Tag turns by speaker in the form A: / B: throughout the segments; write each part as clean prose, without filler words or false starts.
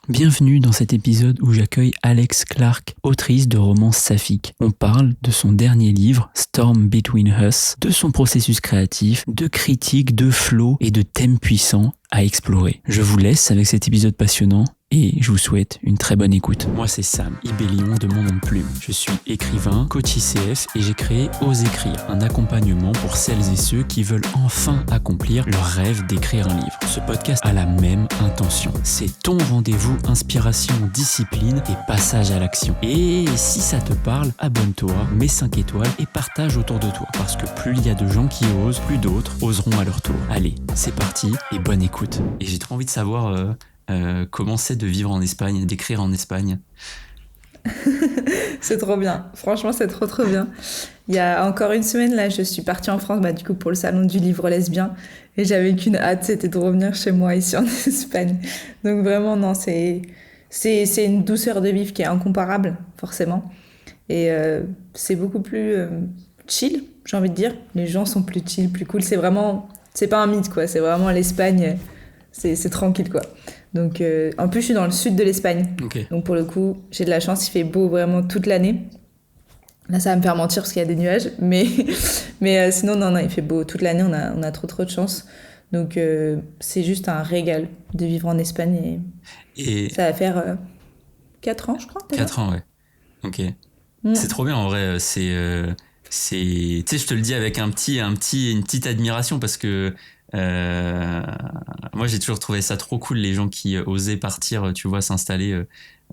A: Bienvenue dans cet épisode où j'accueille Alex Clark, autrice de romans saphiques. On parle de son dernier livre, Storm Between Us, de son processus créatif, de critiques, de flow et de thèmes puissants à explorer. Je vous laisse avec cet épisode passionnant et je vous souhaite une très bonne écoute. Moi c'est Sam, Ibellion de Mon Nom de Plume. Je suis écrivain, coach ICF et j'ai créé Ose écrire, un accompagnement pour celles et ceux qui veulent enfin accomplir leur rêve d'écrire un livre. Ce podcast a la même intention. C'est ton rendez-vous inspiration, discipline et passage à l'action. Et si ça te parle, abonne-toi, mets 5 étoiles et partage autour de toi. Parce que plus il y a de gens qui osent, plus d'autres oseront à leur tour. Allez, c'est parti et bonne écoute. Et j'ai trop envie de savoir... comment c'est de vivre en Espagne, d'écrire en Espagne?
B: C'est trop bien, franchement c'est trop bien. Il y a encore une semaine là, je suis partie en France du coup pour le salon du livre lesbien et j'avais qu'une hâte, c'était de revenir chez moi ici en Espagne. Donc vraiment non, c'est une douceur de vivre qui est incomparable forcément et c'est beaucoup plus chill, j'ai envie de dire. Les gens sont plus chill, plus cool, c'est pas un mythe quoi, c'est vraiment l'Espagne, c'est tranquille quoi. Donc, en plus, je suis dans le sud de l'Espagne.
A: Okay.
B: Donc, pour le coup, j'ai de la chance, il fait beau vraiment toute l'année. Là, ça va me faire mentir parce qu'il y a des nuages. Mais sinon, non, il fait beau toute l'année. On a trop de chance. Donc, c'est juste un régal de vivre en Espagne. Et... ça va faire 4 ans, je crois.
A: 4 ans, ouais. Ok. C'est trop bien, en vrai. Tu sais, je te le dis avec une petite admiration parce que... moi j'ai toujours trouvé ça trop cool, les gens qui osaient partir, tu vois, s'installer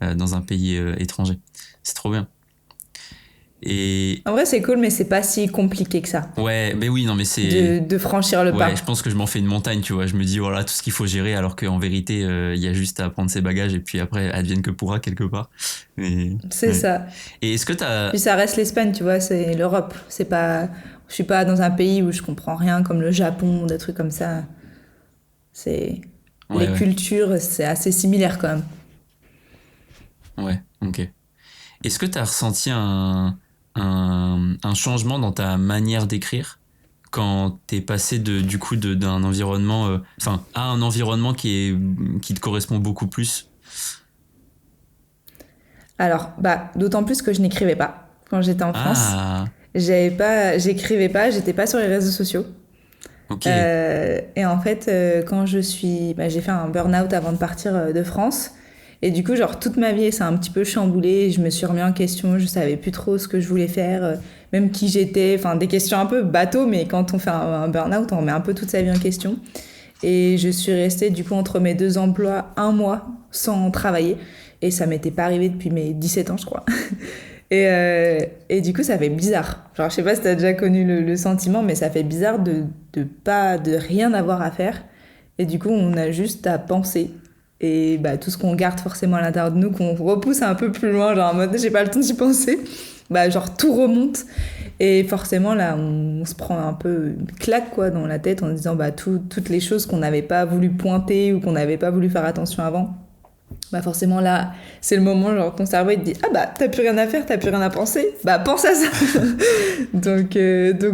A: dans un pays étranger. C'est trop bien. Et
B: en vrai c'est cool, mais c'est pas si compliqué que ça.
A: Ouais, mais oui, non, mais c'est
B: de franchir le pas.
A: Ouais, je pense que je m'en fais une montagne, tu vois. Je me dis voilà tout ce qu'il faut gérer, alors qu'en vérité il y a juste à prendre ses bagages et puis après advienne que pourra quelque part.
B: C'est ouais. Ça.
A: Et est-ce que
B: puis ça reste l'Espagne, tu vois, c'est l'Europe. C'est pas, je suis pas dans un pays où je comprends rien comme le Japon, des trucs comme ça. Les cultures, c'est assez similaire quand même.
A: Ouais, ok. Est-ce que tu as ressenti un changement dans ta manière d'écrire quand t'es passé d'un environnement, à un environnement qui te correspond beaucoup plus?
B: Alors, d'autant plus que je n'écrivais pas quand j'étais en France. J'écrivais pas, j'étais pas sur les réseaux sociaux.
A: Okay.
B: Et en fait, quand j'ai fait un burn-out avant de partir de France. Et du coup, toute ma vie, ça a un petit peu chamboulé. Je me suis remis en question. Je savais plus trop ce que je voulais faire, même qui j'étais. Enfin, des questions un peu bateaux, mais quand on fait un burn-out, on remet un peu toute sa vie en question. Et je suis restée, du coup, entre mes 2 emplois, 1 mois sans travailler. Et ça m'était pas arrivé depuis mes 17 ans, je crois. Et du coup, ça fait bizarre. Je sais pas si t'as déjà connu le sentiment, mais ça fait bizarre de rien avoir à faire. Et du coup, on a juste à penser. Et tout ce qu'on garde forcément à l'intérieur de nous, qu'on repousse un peu plus loin, en mode j'ai pas le temps d'y penser, tout remonte. Et forcément, là, on se prend un peu une claque quoi, dans la tête en disant toutes les choses qu'on n'avait pas voulu pointer ou qu'on n'avait pas voulu faire attention avant. Forcément là c'est le moment, ton cerveau il te dit t'as plus rien à faire, t'as plus rien à penser, pense à ça. donc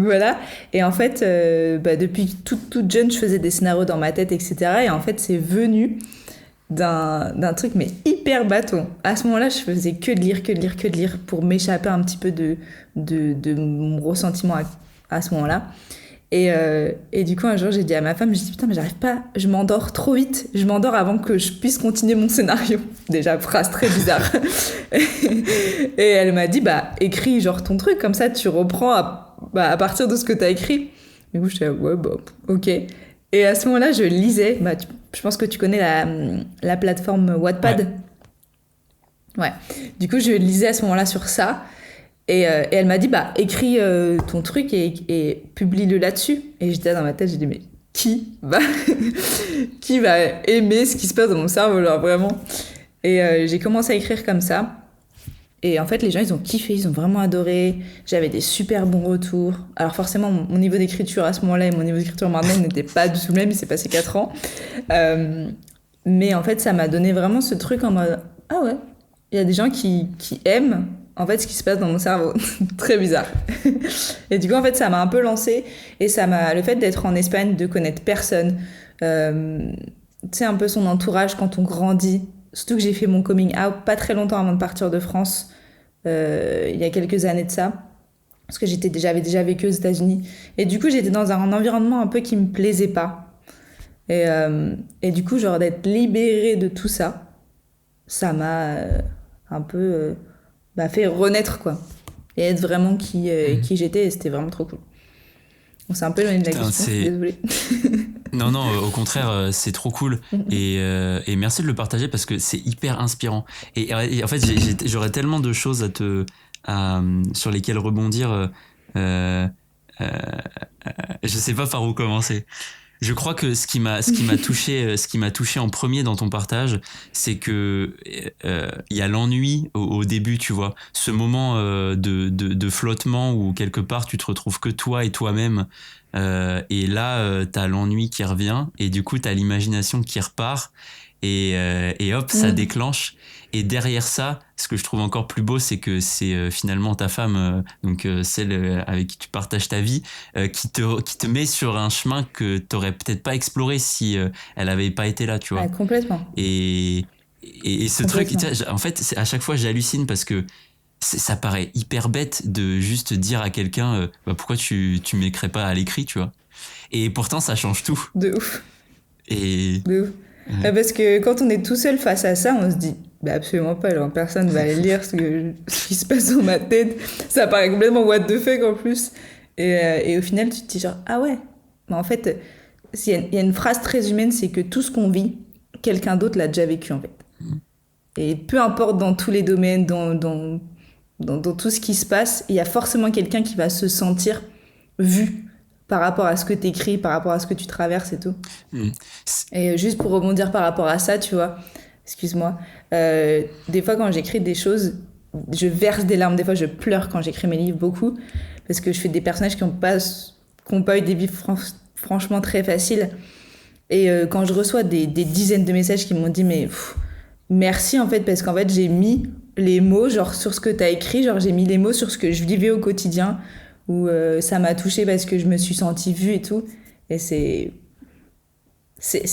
B: voilà. Et en fait depuis toute jeune je faisais des scénarios dans ma tête, etc. Et en fait c'est venu d'un truc mais hyper bateau. À ce moment-là je faisais que de lire pour m'échapper un petit peu de mon ressentiment à ce moment-là. Et du coup un jour j'ai dit à ma femme, j'ai dit putain mais j'arrive pas, je m'endors trop vite, je m'endors avant que je puisse continuer mon scénario. Déjà phrase très bizarre. Et elle m'a dit écris ton truc, comme ça tu reprends à partir de ce que t'as écrit. Du coup j'étais ouais ok. Et à ce moment-là je lisais, je pense que tu connais la plateforme Wattpad. Ouais. Du coup je lisais à ce moment-là sur ça. Et elle m'a dit écris ton truc et publie-le là-dessus. Et j'étais là dans ma tête, j'ai dit mais qui va aimer ce qui se passe dans mon cerveau vraiment. Et j'ai commencé à écrire comme ça. Et en fait les gens ils ont kiffé, ils ont vraiment adoré. J'avais des super bons retours. Alors forcément mon niveau d'écriture à ce moment-là et mon niveau d'écriture maintenant n'était pas du tout le même, il s'est passé 4 ans. Mais en fait ça m'a donné vraiment ce truc en mode ah ouais, il y a des gens qui aiment en fait ce qui se passe dans mon cerveau. Très bizarre. Et du coup en fait ça m'a un peu lancée. Et le fait d'être en Espagne, de connaître personne, tu sais un peu son entourage quand on grandit, surtout que j'ai fait mon coming out pas très longtemps avant de partir de France, il y a quelques années de ça, parce que j'avais déjà vécu aux États-Unis. Et du coup, j'étais dans un environnement un peu qui me plaisait pas. Et du coup, genre d'être libérée de tout ça, ça m'a un peu fait renaître, quoi. Et être vraiment qui j'étais, et c'était vraiment trop cool. On s'est un peu éloigné de la question, désolée.
A: Non, au contraire, c'est trop cool. Et merci de le partager parce que c'est hyper inspirant. Et en fait, j'aurais tellement de choses sur lesquelles rebondir. Je sais pas par où commencer. Je crois que ce qui m'a touché en premier dans ton partage, c'est que il y a l'ennui au début, tu vois, ce moment de flottement où quelque part tu te retrouves que toi et toi-même, et là t'as l'ennui qui revient et du coup t'as l'imagination qui repart et hop ça déclenche. Et derrière ça, ce que je trouve encore plus beau, c'est que c'est finalement ta femme, donc celle avec qui tu partages ta vie, qui te met sur un chemin que t'aurais peut-être pas exploré si elle avait pas été là, tu vois.
B: Ouais, complètement.
A: Et ce truc, en fait, à chaque fois j'hallucine parce que ça paraît hyper bête de juste dire à quelqu'un pourquoi tu m'écris pas à l'écrit, tu vois. Et pourtant ça change tout.
B: De ouf.
A: De
B: ouf. Parce que quand on est tout seul face à ça, on se dit absolument pas, genre, personne va lire ce qui se passe dans ma tête. Ça paraît complètement what the fuck en plus. Et au final, tu te dis genre, ah ouais. Mais en fait, il y a une phrase très humaine, c'est que tout ce qu'on vit, quelqu'un d'autre l'a déjà vécu en fait. Et peu importe dans tous les domaines, dans tout ce qui se passe, il y a forcément quelqu'un qui va se sentir vu par rapport à ce que t'écris, par rapport à ce que tu traverses et tout. Et juste pour rebondir par rapport à ça, tu vois, excuse-moi, des fois quand j'écris des choses, je verse des larmes, des fois je pleure quand j'écris mes livres, beaucoup, parce que je fais des personnages qui n'ont pas eu des vies franchement très faciles. Et quand je reçois des dizaines de messages qui m'ont dit mais merci en fait, parce qu'en fait j'ai mis les mots genre sur ce que t'as écrit, genre j'ai mis les mots sur ce que je vivais au quotidien, où ça m'a touchée parce que je me suis sentie vue et tout. Et c'est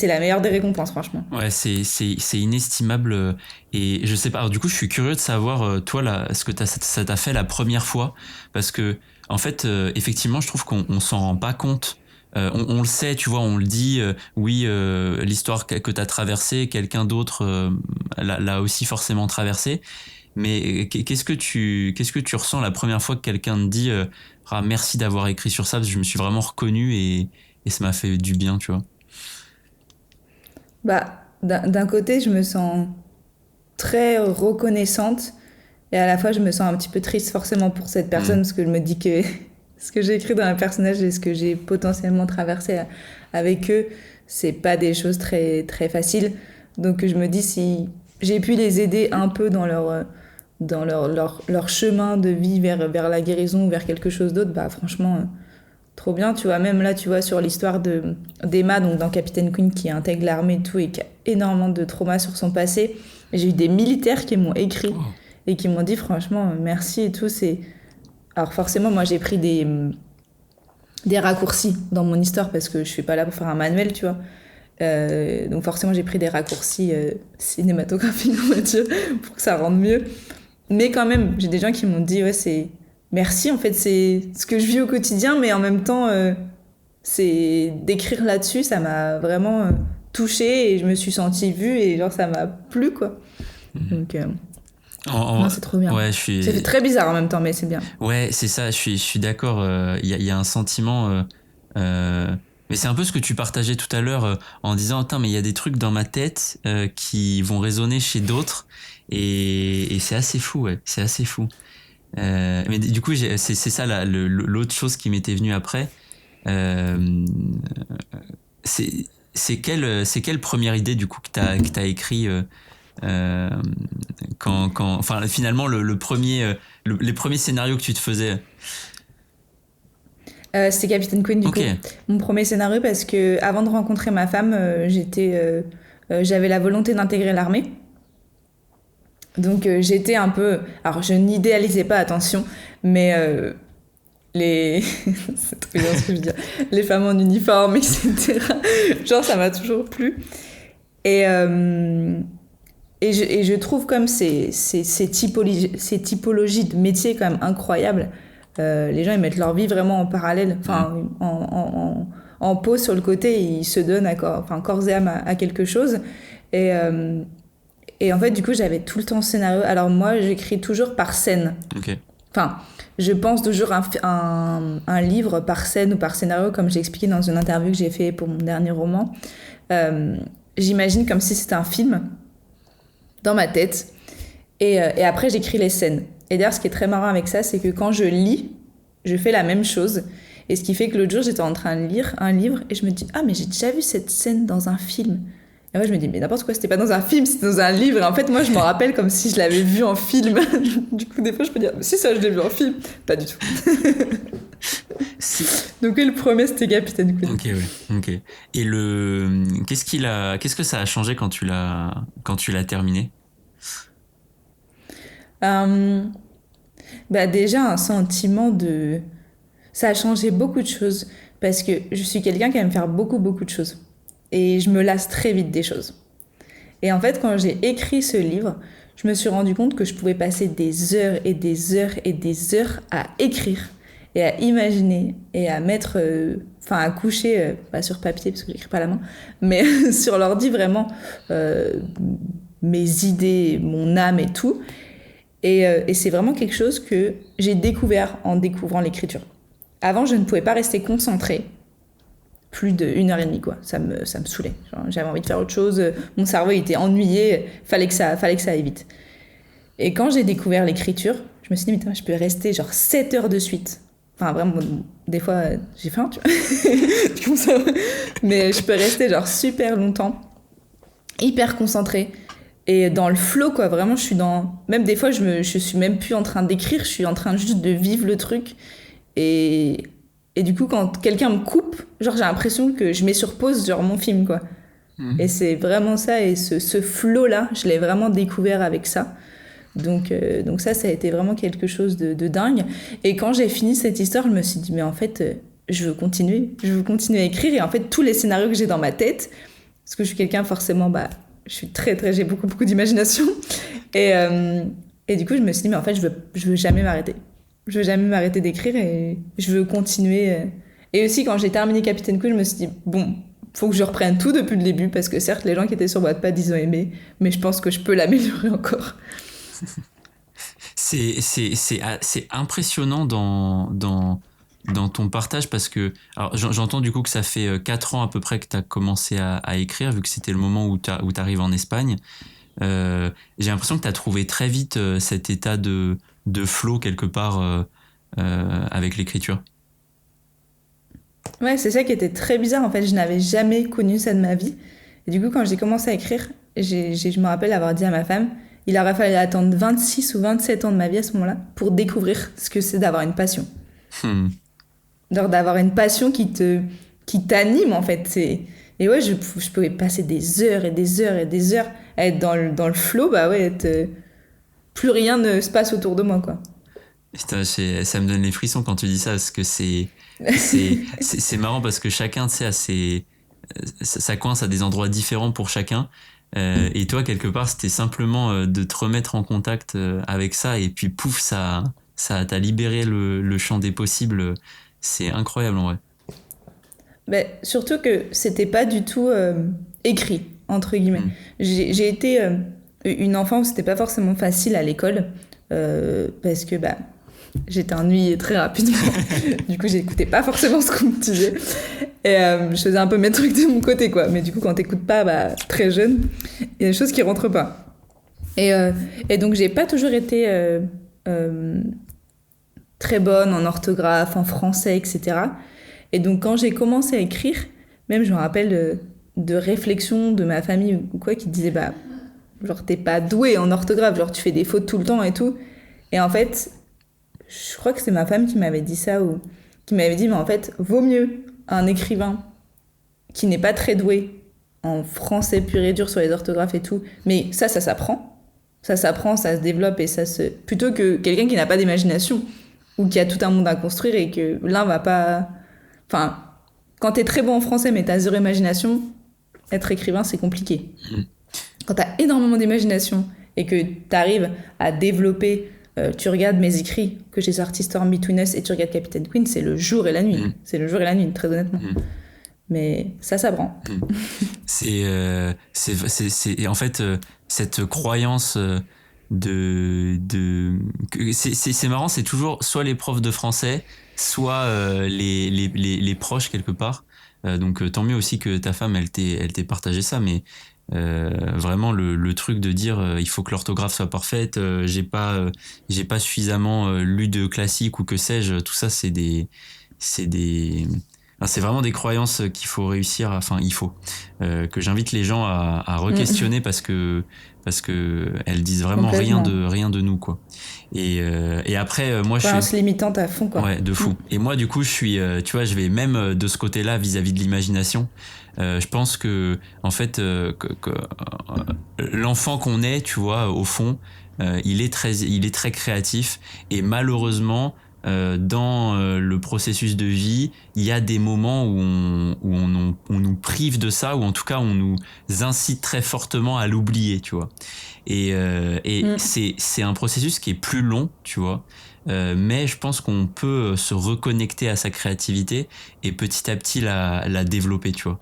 B: la meilleure des récompenses, franchement.
A: Ouais, c'est inestimable. Et je sais pas, alors du coup je suis curieux de savoir toi là, ce que ça t'a fait la première fois, parce que en fait effectivement je trouve qu'on s'en rend pas compte. On le sait, tu vois, on le dit, oui, l'histoire que t'as traversée, quelqu'un d'autre l'a aussi forcément traversée. Mais qu'est-ce que tu ressens la première fois que quelqu'un te dit merci d'avoir écrit sur ça, parce que je me suis vraiment reconnu et ça m'a fait du bien, tu vois.
B: D'un côté, je me sens très reconnaissante et à la fois, je me sens un petit peu triste forcément pour cette personne parce que je me dis que ce que j'ai écrit dans un personnage et ce que j'ai potentiellement traversé avec eux, c'est pas des choses très, très faciles. Donc je me dis si j'ai pu les aider un peu dans leur chemin de vie vers la guérison ou vers quelque chose d'autre, franchement, trop bien. Tu vois, même là, tu vois, sur l'histoire d'Emma, donc dans Captain Queen, qui intègre l'armée et tout, et qui a énormément de traumas sur son passé, j'ai eu des militaires qui m'ont écrit et qui m'ont dit franchement merci et tout. Alors forcément, moi j'ai pris des raccourcis dans mon histoire parce que je suis pas là pour faire un manuel, tu vois. Donc forcément j'ai pris des raccourcis cinématographiques, on va dire, pour que ça rende mieux. Mais quand même, j'ai des gens qui m'ont dit ouais, c'est merci, en fait c'est ce que je vis au quotidien, mais en même temps c'est d'écrire là-dessus, ça m'a vraiment touchée et je me suis sentie vue et genre ça m'a plu, quoi. Donc non, c'est trop bien.
A: Ouais,
B: c'est très bizarre en même temps, mais c'est bien.
A: Ouais, c'est ça, je suis d'accord. Il y a un sentiment mais c'est un peu ce que tu partageais tout à l'heure en disant attends, mais il y a des trucs dans ma tête qui vont résonner chez d'autres et c'est assez fou, ouais, c'est assez fou. Mais du coup c'est ça l'autre chose qui m'était venue après. C'est quelle première idée du coup que t'as écrit enfin finalement les premiers scénarios que tu te faisais.
B: C'était Captain Queen du coup, mon premier scénario, parce que avant de rencontrer ma femme, j'avais la volonté d'intégrer l'armée. Donc j'étais un peu, alors je n'idéalisais pas, attention, mais c'est trop bien ce que je veux dire, les femmes en uniforme, etc. Genre ça m'a toujours plu. Et et je trouve comme ces typologies de métiers quand même incroyables. Les gens, ils mettent leur vie vraiment en parallèle, enfin, en pause sur le côté, et ils se donnent corps et âme à quelque chose. Et en fait, du coup, j'avais tout le temps ce scénario. Alors moi, j'écris toujours par scène.
A: Ok.
B: Enfin, je pense toujours un livre par scène ou par scénario, comme j'ai expliqué dans une interview que j'ai fait pour mon dernier roman. J'imagine comme si c'était un film dans ma tête. Et après, j'écris les scènes. Et d'ailleurs, ce qui est très marrant avec ça, c'est que quand je lis, je fais la même chose. Et ce qui fait que l'autre jour, j'étais en train de lire un livre et je me dis « Ah, mais j'ai déjà vu cette scène dans un film !» Et après, je me dis « Mais n'importe quoi, c'était pas dans un film, c'était dans un livre. » Et en fait, moi, je m'en rappelle comme si je l'avais vu en film. Du coup, des fois, je peux dire « Si, ça, je l'ai vu en film. » Pas du tout. Donc oui, le premier, c'était Capitaine Queen.
A: Ok, ouais. Ok. Et qu'est-ce que ça a changé quand tu l'as terminé?
B: Déjà, un sentiment de... Ça a changé beaucoup de choses parce que je suis quelqu'un qui aime faire beaucoup, beaucoup de choses. Et je me lasse très vite des choses. Et en fait, quand j'ai écrit ce livre, je me suis rendu compte que je pouvais passer des heures et des heures et des heures à écrire et à imaginer et à mettre... à coucher, pas sur papier parce que j'écris pas à la main, mais sur l'ordi vraiment mes idées, mon âme et tout. Et c'est vraiment quelque chose que j'ai découvert en découvrant l'écriture. Avant, je ne pouvais pas rester concentrée plus d'1 heure et demie, quoi. Ça me saoulait. Genre, j'avais envie de faire autre chose. Mon cerveau était ennuyé. Fallait que ça aille vite. Et quand j'ai découvert l'écriture, je me suis dit, mais putain, je peux rester genre 7 heures de suite. Enfin, vraiment, des fois, j'ai faim, tu vois. Mais je peux rester genre super longtemps, hyper concentrée. Et dans le flow, quoi, vraiment, je suis dans... Même des fois, je suis même plus en train d'écrire, je suis en train juste de vivre le truc. Et du coup, quand quelqu'un me coupe, genre, j'ai l'impression que je mets sur pause, genre, mon film, quoi. Mmh. Et c'est vraiment ça, et ce flow-là, je l'ai vraiment découvert avec ça. Donc ça a été vraiment quelque chose de dingue. Et quand j'ai fini cette histoire, je me suis dit, mais en fait, je veux continuer à écrire. Et en fait, tous les scénarios que j'ai dans ma tête, parce que je suis quelqu'un, forcément, je suis j'ai beaucoup, beaucoup d'imagination. Et du coup, je me suis dit, mais en fait, je veux jamais m'arrêter. Je veux jamais m'arrêter d'écrire et je veux continuer. Et aussi, quand j'ai terminé Capitaine Queen, je me suis dit, bon, faut que je reprenne tout depuis le début, parce que certes, les gens qui étaient sur Wattpad, ils ont aimé, mais je pense que je peux l'améliorer encore.
A: C'est impressionnant dans ton partage, parce que alors, j'entends du coup que ça fait 4 ans à peu près que tu as commencé à écrire, vu que c'était le moment où tu arrives en Espagne. J'ai l'impression que tu as trouvé très vite cet état de flow quelque part avec l'écriture.
B: Ouais, c'est ça qui était très bizarre. En fait, je n'avais jamais connu ça de ma vie. Et du coup, quand j'ai commencé à écrire, je me rappelle avoir dit à ma femme, il aurait fallu attendre 26 ou 27 ans de ma vie à ce moment-là pour découvrir ce que c'est d'avoir une passion. Genre d'avoir une passion qui t'anime, en fait. Et ouais, je pouvais passer des heures et des heures et des heures à être dans le flow, plus rien ne se passe autour de moi, quoi.
A: Ça me donne les frissons quand tu dis ça, parce que c'est marrant, parce que chacun, tu sais, ça coince à des endroits différents pour chacun. Et toi, quelque part, c'était simplement de te remettre en contact avec ça, et puis pouf, ça t'a libéré le champ des possibles. C'est incroyable, en vrai.
B: Surtout que c'était pas du tout écrit, entre guillemets. J'ai été une enfant où c'était pas forcément facile à l'école, parce que j'étais ennuyée très rapidement. Du coup, j'écoutais pas forcément ce qu'on me disait. Et je faisais un peu mes trucs de mon côté, quoi. Mais du coup, quand t'écoutes pas, très jeune, il y a des choses qui rentrent pas. Et donc, j'ai pas toujours été très bonne en orthographe, en français, etc. Et donc, quand j'ai commencé à écrire, même je me rappelle de réflexions de ma famille ou quoi, qui disaient, genre, t'es pas douée en orthographe, genre, tu fais des fautes tout le temps et tout. Et en fait... Je crois que c'est ma femme qui m'avait dit ça, ou qui m'avait dit, mais en fait, vaut mieux un écrivain qui n'est pas très doué en français pur et dur sur les orthographes et tout, mais ça s'apprend. Ça s'apprend, ça se développe, plutôt que quelqu'un qui n'a pas d'imagination, ou qui a tout un monde à construire et que l'un va pas... Enfin, quand t'es très bon en français mais t'as zéro imagination, être écrivain, c'est compliqué. quand tu as énormément d'imagination et que tu arrives à développer, tu regardes mes écrits que j'ai sortis Storm Between Us et tu regardes Captain Queen, c'est le jour et la nuit. C'est le jour et la nuit, très honnêtement. Mais ça prend.
A: C'est en fait cette croyance c'est marrant, c'est toujours soit les profs de français, soit les proches quelque part. Donc tant mieux aussi que ta femme elle t'ait partagé ça, mais vraiment le truc de dire il faut que l'orthographe soit parfaite, j'ai pas suffisamment lu de classique ou que sais-je, tout ça c'est vraiment des croyances qu'il faut réussir que j'invite les gens à re-questionner parce que elles disent vraiment rien de nous, quoi. Et après moi je
B: suis limitante à fond, quoi.
A: Ouais, de fou. Et moi du coup je suis tu vois, je vais même de ce côté-là vis-à-vis de l'imagination. Je pense que en fait l'enfant qu'on est, tu vois, au fond, il est très créatif et malheureusement dans le processus de vie, il y a des moments où on nous prive de ça, ou en tout cas on nous incite très fortement à l'oublier, tu vois. Et c'est un processus qui est plus long, tu vois. Mais je pense qu'on peut se reconnecter à sa créativité et petit à petit la développer, tu vois.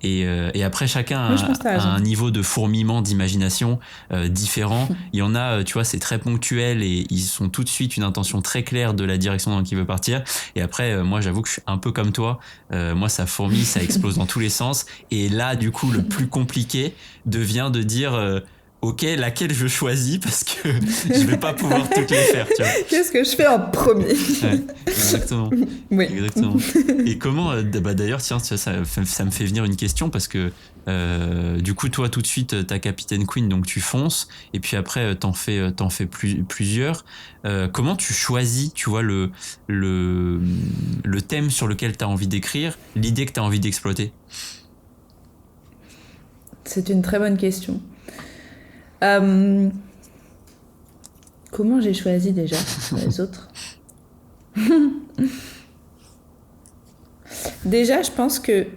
A: Et après chacun a un niveau de fourmillement d'imagination différent. Il y en a, tu vois, c'est très ponctuel et ils ont tout de suite une intention très claire de la direction dans laquelle ils veulent partir. Et après moi j'avoue que je suis un peu comme toi, moi ça fourmille, ça explose dans tous les sens. Et là du coup le plus compliqué devient de dire ok, laquelle je choisis parce que je vais pas pouvoir toutes les faire, tu vois.
B: Qu'est-ce que je fais en premier?
A: Ouais, exactement.
B: Oui.
A: Exactement. Et comment, d'ailleurs, tiens, ça me fait venir une question parce que du coup, toi, tout de suite, t'as Captain Queen, donc tu fonces, et puis après, t'en fais plusieurs. Comment tu choisis, tu vois, le thème sur lequel t'as envie d'écrire, l'idée que t'as envie d'exploiter?
B: C'est une très bonne question. Comment j'ai choisi déjà les autres? Déjà, je pense que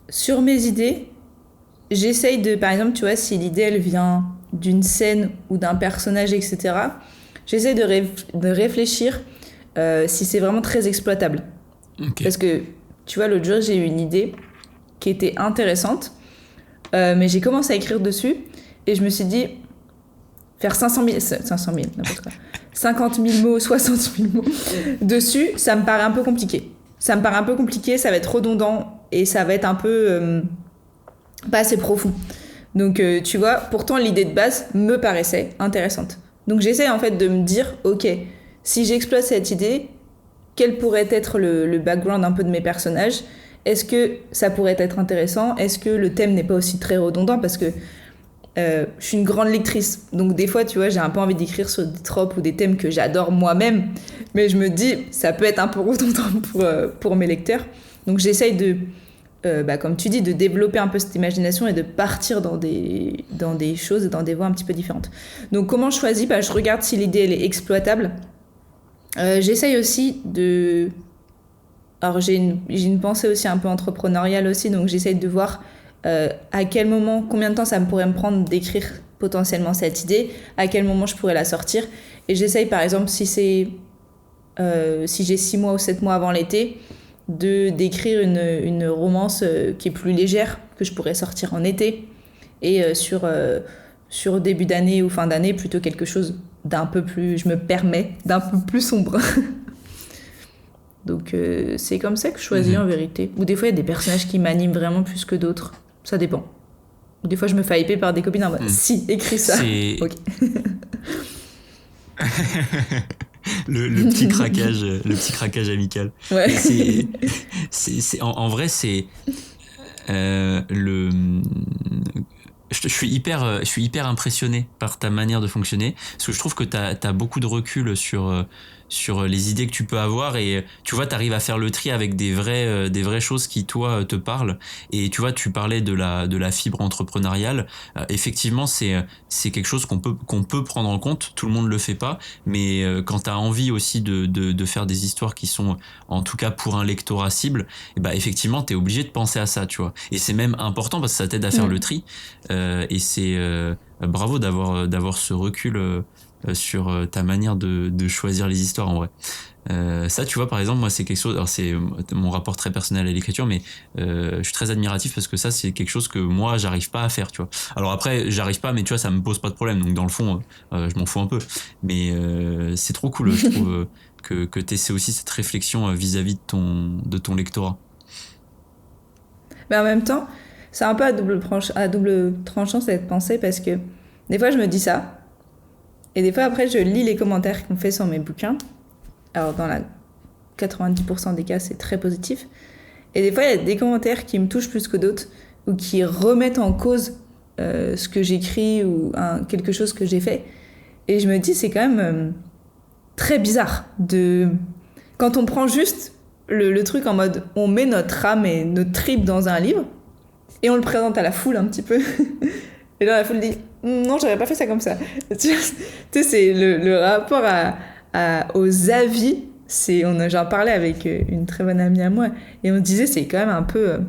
B: sur mes idées, j'essaye de, par exemple, tu vois, si l'idée elle vient d'une scène ou d'un personnage, etc., j'essaye de réfléchir si c'est vraiment très exploitable.
A: Okay.
B: Parce que, tu vois, l'autre jour, j'ai eu une idée qui était intéressante, mais j'ai commencé à écrire dessus et je me suis dit, faire 500 000, n'importe quoi, 50 000 mots, 60 000 mots dessus, ça me paraît un peu compliqué. Ça va être redondant et ça va être un peu pas assez profond. Donc, tu vois, pourtant, l'idée de base me paraissait intéressante. Donc, j'essaie en fait de me dire, ok, si j'exploite cette idée, quel pourrait être le background un peu de mes personnages? Est-ce que ça pourrait être intéressant? Est-ce que le thème n'est pas aussi très redondant? Parce que je suis une grande lectrice, donc des fois, tu vois, j'ai un peu envie d'écrire sur des tropes ou des thèmes que j'adore moi-même, mais je me dis, ça peut être un peu redondant pour mes lecteurs. Donc j'essaye de, comme tu dis, de développer un peu cette imagination et de partir dans des choses et dans des voies un petit peu différentes. Donc comment je choisis? Je regarde si l'idée elle est exploitable. J'essaye aussi de... Alors j'ai une pensée aussi un peu entrepreneuriale aussi, donc j'essaye de voir à quel moment, combien de temps ça pourrait me prendre d'écrire potentiellement cette idée, à quel moment je pourrais la sortir. Et j'essaye par exemple, si j'ai 6 mois ou 7 mois avant l'été, d'écrire une romance qui est plus légère, que je pourrais sortir en été, et sur début d'année ou fin d'année, plutôt quelque chose d'un peu plus, je me permets, d'un peu plus sombre. Donc c'est comme ça que je choisis en vérité. Ou des fois il y a des personnages qui m'animent vraiment plus que d'autres. Ça dépend. Ou des fois je me fais hyper par des copines en mode si, écris ça. Ok.
A: le petit craquage amical.
B: Ouais.
A: En vrai c'est je suis hyper impressionné par ta manière de fonctionner parce que je trouve que t'as beaucoup de recul sur les idées que tu peux avoir et tu vois t'arrives à faire le tri avec des vraies choses qui toi te parlent. Et tu vois, tu parlais de la fibre entrepreneuriale, effectivement c'est quelque chose qu'on peut prendre en compte. Tout le monde le fait pas, mais quand t'as envie aussi de faire des histoires qui sont en tout cas pour un lectorat cible, et effectivement t'es obligé de penser à ça, tu vois. Et c'est même important parce que ça t'aide à faire le tri et c'est bravo d'avoir ce recul sur ta manière de choisir les histoires en vrai. Ça, tu vois, par exemple, moi, c'est quelque chose. Alors, c'est mon rapport très personnel à l'écriture, mais je suis très admiratif parce que ça, c'est quelque chose que moi, j'arrive pas à faire, tu vois. Alors après, j'arrive pas, mais tu vois, ça me pose pas de problème. Donc, dans le fond, je m'en fous un peu. Mais c'est trop cool, je trouve, que t'essaies aussi cette réflexion vis-à-vis de ton lectorat.
B: Mais en même temps, c'est un peu à double tranchant cette pensée parce que des fois je me dis ça, et des fois après je lis les commentaires qu'on fait sur mes bouquins. Alors dans la 90% des cas c'est très positif. Et des fois il y a des commentaires qui me touchent plus que d'autres ou qui remettent en cause ce que j'écris ou quelque chose que j'ai fait. Et je me dis c'est quand même très bizarre de... Quand on prend juste le truc en mode on met notre âme et notre trip dans un livre et on le présente à la foule un petit peu. Et là, la foule dit non, j'aurais pas fait ça comme ça. Tu sais, c'est le rapport aux avis. J'en parlais avec une très bonne amie à moi et on disait c'est quand même un peu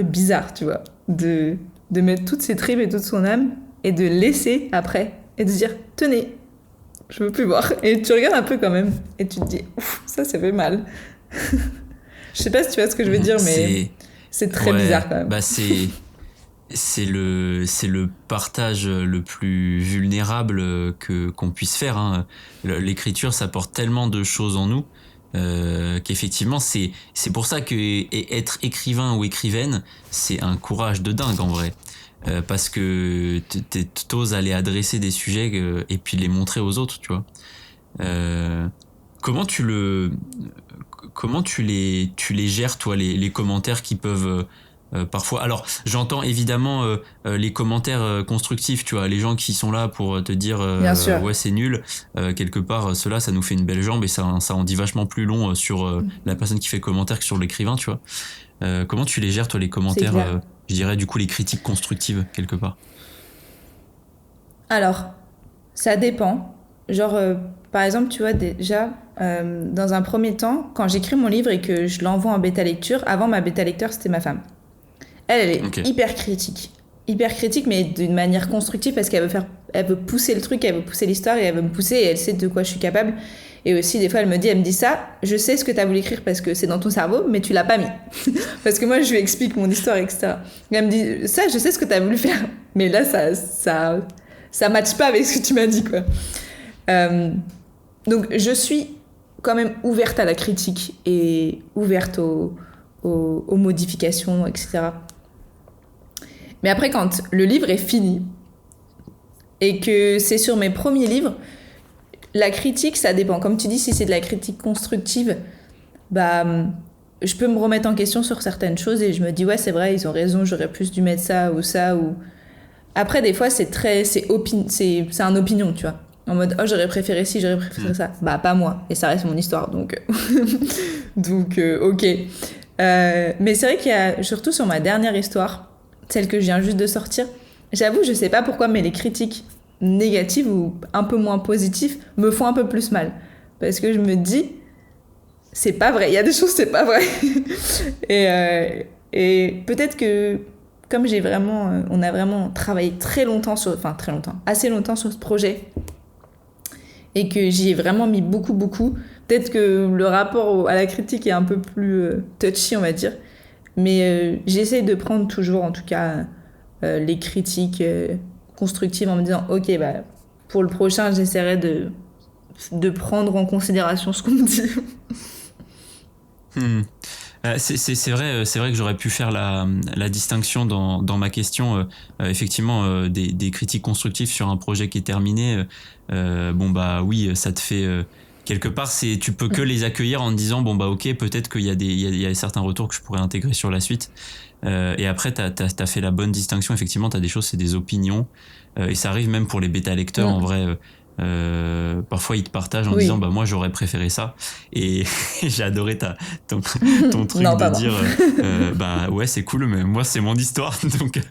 B: bizarre, tu vois, de mettre toutes ses tripes et toute son âme et de laisser après et de se dire tenez, je veux plus voir. Et tu regardes un peu quand même et tu te dis ouf, ça fait mal. Je sais pas si tu vois ce que je veux dire, mais c'est très bizarre quand même.
A: Bah c'est le partage le plus vulnérable qu'on puisse faire, hein. L'écriture, ça porte tellement de choses en nous qu'effectivement c'est pour ça que être écrivain ou écrivaine, c'est un courage de dingue en vrai. Parce que t'oses aller adresser des sujets et puis les montrer aux autres, tu vois. Comment tu les gères, toi, les commentaires qui peuvent parfois... Alors, j'entends évidemment les commentaires constructifs, tu vois, les gens qui sont là pour te dire
B: Bien sûr.
A: ouais, c'est nul. Quelque part, cela, ça nous fait une belle jambe et ça en dit vachement plus long sur la personne qui fait le commentaire que sur l'écrivain, tu vois. Comment tu les gères, toi, les commentaires, je dirais, du coup, les critiques constructives, quelque part?
B: Alors, ça dépend. Genre, par exemple, tu vois, déjà, dans un premier temps, quand j'écris mon livre et que je l'envoie en bêta lecture, avant ma bêta lecteur, c'était ma femme. Elle est
A: Okay.
B: hyper critique. Hyper critique, mais d'une manière constructive parce elle veut pousser le truc, elle veut pousser l'histoire et elle veut me pousser et elle sait de quoi je suis capable. Et aussi, des fois, elle me dit ça, je sais ce que t'as voulu écrire parce que c'est dans ton cerveau, mais tu l'as pas mis. Parce que moi, je lui explique mon histoire, etc. Et elle me dit, ça, je sais ce que t'as voulu faire. Mais là, ça matche pas avec ce que tu m'as dit, quoi. Donc, je suis quand même ouverte à la critique et ouverte aux modifications, etc. Mais après, quand le livre est fini et que c'est sur mes premiers livres, la critique, ça dépend. Comme tu dis, si c'est de la critique constructive, bah, je peux me remettre en question sur certaines choses et je me dis, ouais, c'est vrai, ils ont raison, j'aurais plus dû mettre ça ou ça. Ou... Après, des fois, c'est un opinion, tu vois. En mode, oh, j'aurais préféré ci, j'aurais préféré ça. Bah, pas moi. Et ça reste mon histoire, donc... donc, ok. Mais c'est vrai qu'il y a, surtout sur ma dernière histoire, celle que je viens juste de sortir, j'avoue, je sais pas pourquoi, mais les critiques négatives ou un peu moins positives me font un peu plus mal. Parce que je me dis, c'est pas vrai, il y a des choses, c'est pas vrai. Et peut-être que, comme on a vraiment travaillé assez longtemps sur ce projet, et que j'y ai vraiment mis beaucoup, peut-être que le rapport à la critique est un peu plus touchy, on va dire. Mais j'essaie de prendre toujours, en tout cas, les critiques constructives en me disant, ok, bah, pour le prochain, j'essaierai de prendre en considération ce qu'on me dit.
A: C'est vrai que j'aurais pu faire la distinction dans ma question. Effectivement, des critiques constructives sur un projet qui est terminé. Bon bah oui, ça te fait quelque part, tu peux que les accueillir en te disant bon bah ok, peut-être qu'il y a certains retours que je pourrais intégrer sur la suite. Et après t'as fait la bonne distinction. Effectivement, t'as des choses, c'est des opinions, et ça arrive même pour les bêta lecteurs en vrai. Parfois ils te partagent en disant bah moi j'aurais préféré ça, et j'ai adoré ton truc
B: non,
A: de dire bah ouais c'est cool mais moi c'est mon histoire donc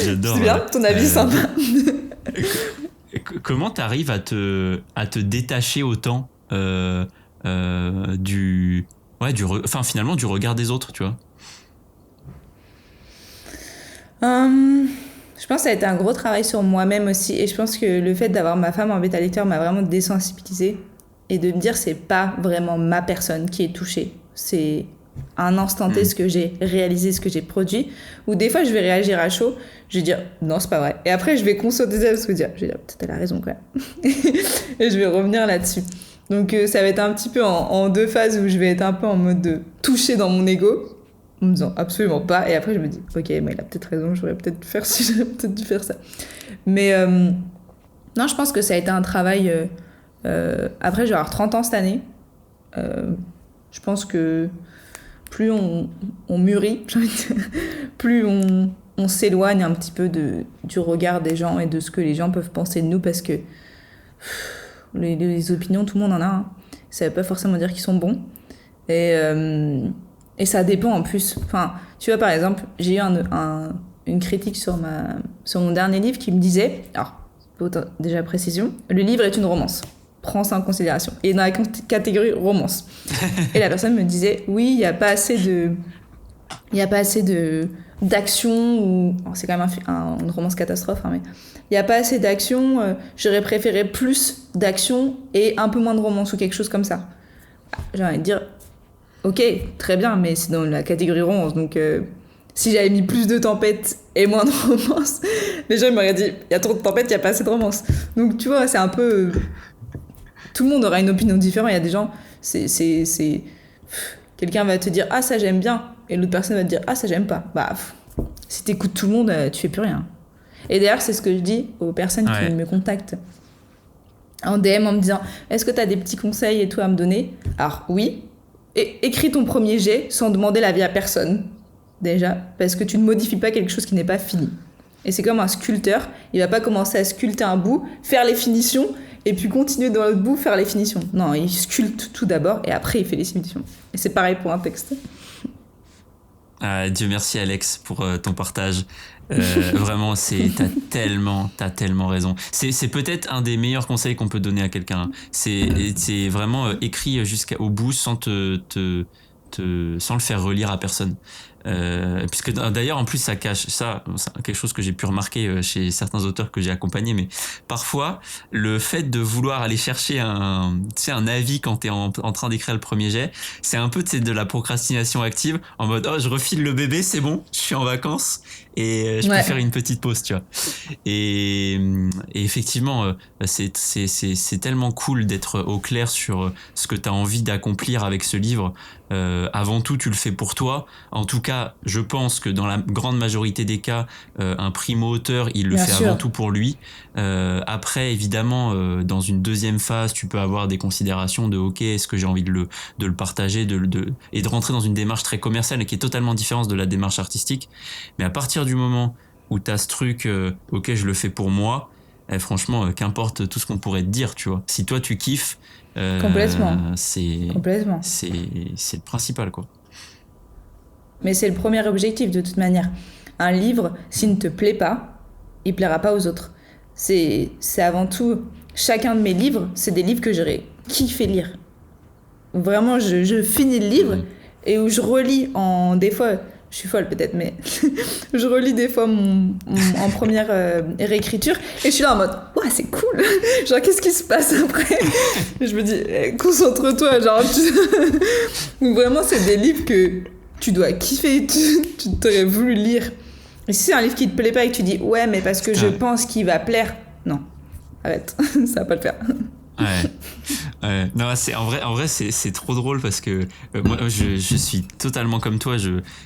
A: j'adore.
B: C'est bien, ton avis sympa.
A: Comment t'arrives à te détacher autant finalement du regard des autres, tu vois?
B: Je pense que ça a été un gros travail sur moi-même aussi. Et je pense que le fait d'avoir ma femme en bêta-lecteur m'a vraiment désensibilisée. Et de me dire, c'est pas vraiment ma personne qui est touchée. C'est un instant T ce que j'ai réalisé, ce que j'ai produit. Ou des fois, je vais réagir à chaud. Je vais dire, non, c'est pas vrai. Et après, je vais constater ça parce que je vais dire, peut-être elle a raison quand même. Et je vais revenir là-dessus. Donc, ça va être un petit peu en deux phases où je vais être un peu en mode de toucher dans mon ego. En me disant absolument pas. Et après, je me dis, ok, mais il a peut-être raison, j'aurais peut-être dû faire ça. Mais non, je pense que ça a été un travail. Après, je vais avoir 30 ans cette année. Je pense que plus on mûrit, j'ai envie de dire, plus on s'éloigne un petit peu du regard des gens et de ce que les gens peuvent penser de nous, parce que les opinions, tout le monde en a. Hein. Ça veut pas forcément dire qu'ils sont bons. Et ça dépend en plus. Enfin, tu vois, par exemple, j'ai eu une critique sur mon dernier livre qui me disait, alors, déjà précision, le livre est une romance. Prends ça en considération. Et dans la catégorie romance. Et la personne me disait, oui, il n'y a pas assez d'action, ou c'est quand même une romance catastrophe, hein, mais il n'y a pas assez d'action, j'aurais préféré plus d'action et un peu moins de romance ou quelque chose comme ça. J'ai envie de dire, ok, très bien, mais c'est dans la catégorie romance, donc si j'avais mis plus de tempêtes et moins de romance, les gens m'auraient dit, il y a trop de tempêtes, il n'y a pas assez de romance. Donc tu vois, c'est un peu... Tout le monde aura une opinion différente. Il y a des gens, quelqu'un va te dire « Ah, ça j'aime bien », et l'autre personne va te dire « Ah, ça j'aime pas ». Bah, si t'écoutes tout le monde, tu fais plus rien. Et d'ailleurs, c'est ce que je dis aux personnes qui me contactent en DM en me disant « Est-ce que t'as des petits conseils et tout à me donner ?» Alors oui, écris ton premier jet sans demander l'avis à personne, déjà, parce que tu ne modifies pas quelque chose qui n'est pas fini. Et c'est comme un sculpteur, il va pas commencer à sculpter un bout, faire les finitions, et puis continuer dans l'autre bout, faire les finitions. Non, il sculpte tout d'abord, et après il fait les finitions. Et c'est pareil pour un texte.
A: Dieu merci Alex pour ton partage. Vraiment, t'as tellement raison. C'est peut-être un des meilleurs conseils qu'on peut donner à quelqu'un. C'est vraiment écrit jusqu'au bout sans sans le faire relire à personne. Puisque d'ailleurs en plus ça cache ça, c'est quelque chose que j'ai pu remarquer chez certains auteurs que j'ai accompagnés, mais parfois le fait de vouloir aller chercher un avis quand t'es en train d'écrire le premier jet, c'est un peu de la procrastination active, en mode oh je refile le bébé, c'est bon, je suis en vacances et je peux faire une petite pause, tu vois. Et effectivement c'est tellement cool d'être au clair sur ce que t'as envie d'accomplir avec ce livre. Avant tout, tu le fais pour toi. En tout cas, je pense que dans la grande majorité des cas, un primo-auteur, il le fait avant tout pour lui. Après, évidemment, dans une deuxième phase, tu peux avoir des considérations de ok, est-ce que j'ai envie de le partager, et de rentrer dans une démarche très commerciale et qui est totalement différente de la démarche artistique. Mais à partir du moment où tu as ce truc, ok, je le fais pour moi, franchement, qu'importe tout ce qu'on pourrait te dire, tu vois. Si toi tu kiffes,
B: complètement.
A: C'est le principal, quoi.
B: Mais c'est le premier objectif de toute manière. Un livre, s'il ne te plaît pas, il plaira pas aux autres. C'est avant tout, chacun de mes livres, c'est des livres que j'aurais kiffé lire. Vraiment, je finis le livre et où je relis des fois, je suis folle peut-être, mais je relis des fois en première réécriture et je suis là en mode ouais, c'est cool, genre qu'est-ce qui se passe après. Et je me dis concentre-toi, genre vraiment c'est des livres que tu dois kiffer, tu t'aurais voulu lire. Et si c'est un livre qui te plaît pas et que tu dis ouais mais parce que je pense qu'il va plaire, non, arrête, ça va pas le faire.
A: Ouais. Non, en vrai c'est trop drôle parce que moi je suis totalement comme toi.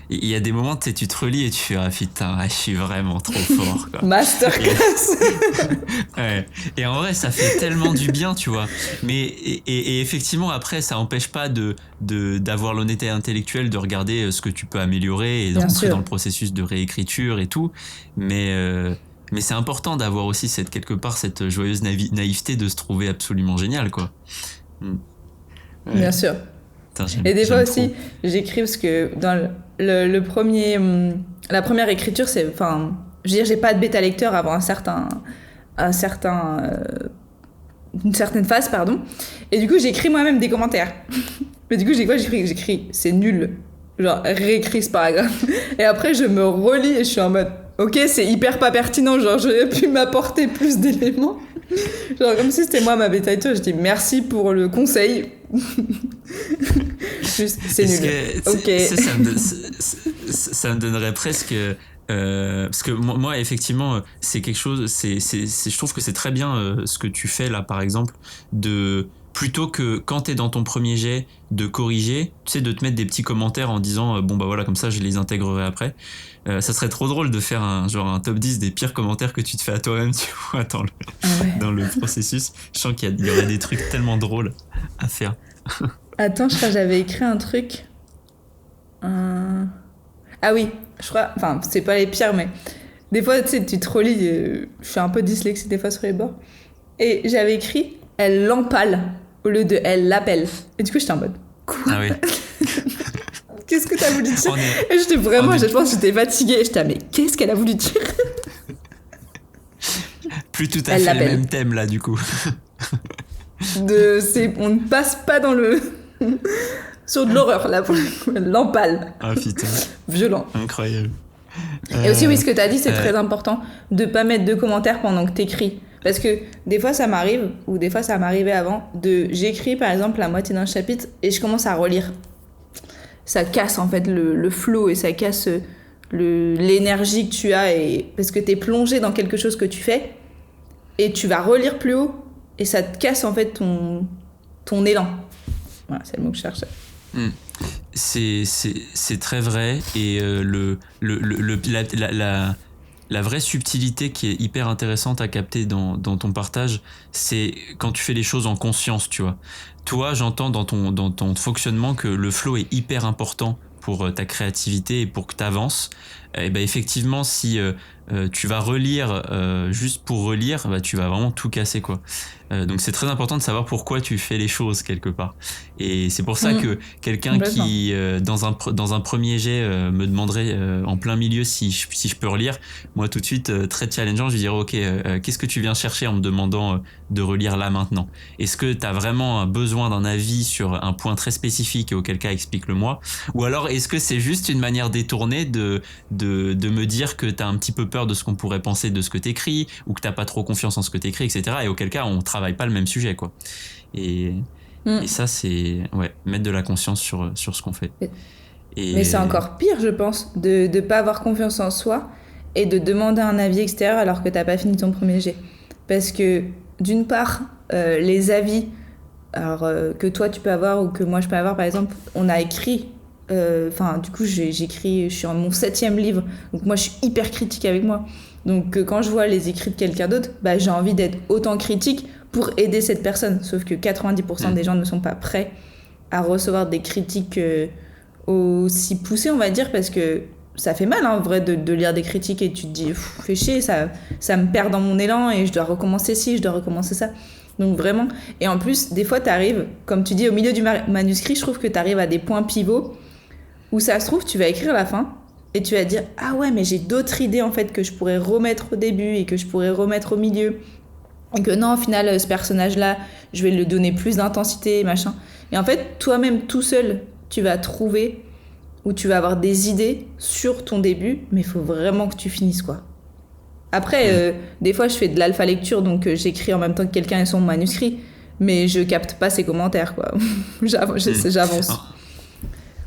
A: Il y a des moments tu te relis et tu fais ah putain, je suis vraiment trop fort, quoi.
B: Masterclass.
A: Ouais. Et en vrai ça fait tellement du bien, tu vois. Mais et effectivement après ça empêche pas d'avoir l'honnêteté intellectuelle de regarder ce que tu peux améliorer et de rentrer dans le processus de réécriture et tout. Mais c'est important d'avoir aussi quelque part cette joyeuse naïveté de se trouver absolument génial, quoi.
B: Ouais. Bien sûr.
A: Putain,
B: et des fois aussi, j'écris parce que dans la première écriture, je veux dire, j'ai pas de bêta lecteur avant une certaine phase, pardon. Et du coup, j'écris moi-même des commentaires. Mais du coup, j'écris, c'est nul. Genre, réécris ce paragraphe. Et après, je me relis et je suis en mode, ok, c'est hyper pas pertinent, genre j'aurais pu m'apporter plus d'éléments. Genre comme si c'était moi ma bêta editor, je dis merci pour le conseil. Juste, c'est nul. Ok.
A: Ça me donnerait presque... parce que moi effectivement c'est quelque chose, je trouve que c'est très bien ce que tu fais là par exemple, de plutôt que quand t'es dans ton premier jet de corriger, tu sais, de te mettre des petits commentaires en disant bon bah voilà, comme ça je les intégrerai après. Ça serait trop drôle de faire un top 10 des pires commentaires que tu te fais à toi-même, tu vois, dans le processus. Je sens qu'il y aurait des trucs tellement drôles à faire.
B: Attends, je crois que j'avais écrit un truc. Ah oui, je crois, enfin, c'est pas les pires, mais des fois, tu sais, tu te relis, je suis un peu dyslexique des fois sur les bords, et j'avais écrit « elle l'empale » au lieu de « elle l'appelle ». Et du coup, j'étais en mode « quoi ?»
A: Ah oui.
B: Qu'est-ce que t'as voulu dire ? Et j'étais vraiment, je pense que j'étais fatiguée, et j'étais « mais qu'est-ce qu'elle a voulu dire ?»
A: Plus tout à fait le même thème, là, du coup.
B: On ne passe pas dans le... sur de l'horreur, là, l'empale.
A: Ah putain.
B: Violent.
A: Incroyable.
B: Et aussi, oui, ce que t'as dit, c'est très important de pas mettre de commentaires pendant que t'écris. Parce que des fois, ça m'arrive, ou des fois, ça m'arrivait avant, j'écris, par exemple, la moitié d'un chapitre et je commence à relire. Ça casse, en fait, le flow et ça casse l'énergie que tu as parce que t'es plongé dans quelque chose que tu fais et tu vas relire plus haut et ça te casse, en fait, ton élan. Voilà, c'est le mot que je cherchais.
A: C'est très vrai, et la vraie subtilité qui est hyper intéressante à capter dans ton partage, c'est quand tu fais les choses en conscience, tu vois. Toi, j'entends dans ton fonctionnement que le flow est hyper important pour ta créativité et pour que tu avances. Et ben effectivement, si tu vas relire juste pour relire, bah tu vas vraiment tout casser, quoi. Donc c'est très important de savoir pourquoi tu fais les choses quelque part. Et c'est pour ça que quelqu'un qui dans un premier jet me demanderait en plein milieu si je peux relire, moi tout de suite très challengeant, je lui dirais ok, qu'est-ce que tu viens chercher en me demandant de relire là maintenant? Est-ce que tu as vraiment besoin d'un avis sur un point très spécifique, et auquel cas explique-le-moi? Ou alors est-ce que c'est juste une manière détournée de me dire que t'as un petit peu peur de ce qu'on pourrait penser de ce que t'écris, ou que t'as pas trop confiance en ce que t'écris, etc. Et auquel cas on travaille pas le même sujet, quoi. Et ça, c'est mettre de la conscience sur ce qu'on fait.
B: Mais c'est encore pire, je pense, de pas avoir confiance en soi et de demander un avis extérieur alors que t'as pas fini ton premier jet. Parce que d'une part, les avis que toi tu peux avoir ou que moi je peux avoir, par exemple, on a écrit. Du coup, j'écris, je suis en mon 7e livre, donc moi je suis hyper critique avec moi. Donc quand je vois les écrits de quelqu'un d'autre, bah, j'ai envie d'être autant critique pour aider cette personne. Sauf que 90% des gens ne sont pas prêts à recevoir des critiques aussi poussées, on va dire, parce que ça fait mal, hein, en vrai, de lire des critiques et tu te dis, fais chier, ça me perd dans mon élan et je dois recommencer ci, je dois recommencer ça. Donc vraiment, et en plus, des fois, t'arrives, comme tu dis, au milieu du manuscrit, je trouve que t'arrives à des points pivots où ça se trouve, tu vas écrire la fin et tu vas dire « Ah ouais, mais j'ai d'autres idées en fait que je pourrais remettre au début et que je pourrais remettre au milieu. » Et que non, au final, ce personnage-là, je vais lui donner plus d'intensité, machin. Et en fait, toi-même, tout seul, tu vas trouver ou tu vas avoir des idées sur ton début, mais il faut vraiment que tu finisses, quoi. Après, des fois, je fais de l'alpha-lecture, donc j'écris en même temps que quelqu'un et son manuscrit, mais je capte pas ses commentaires, quoi. J'avance.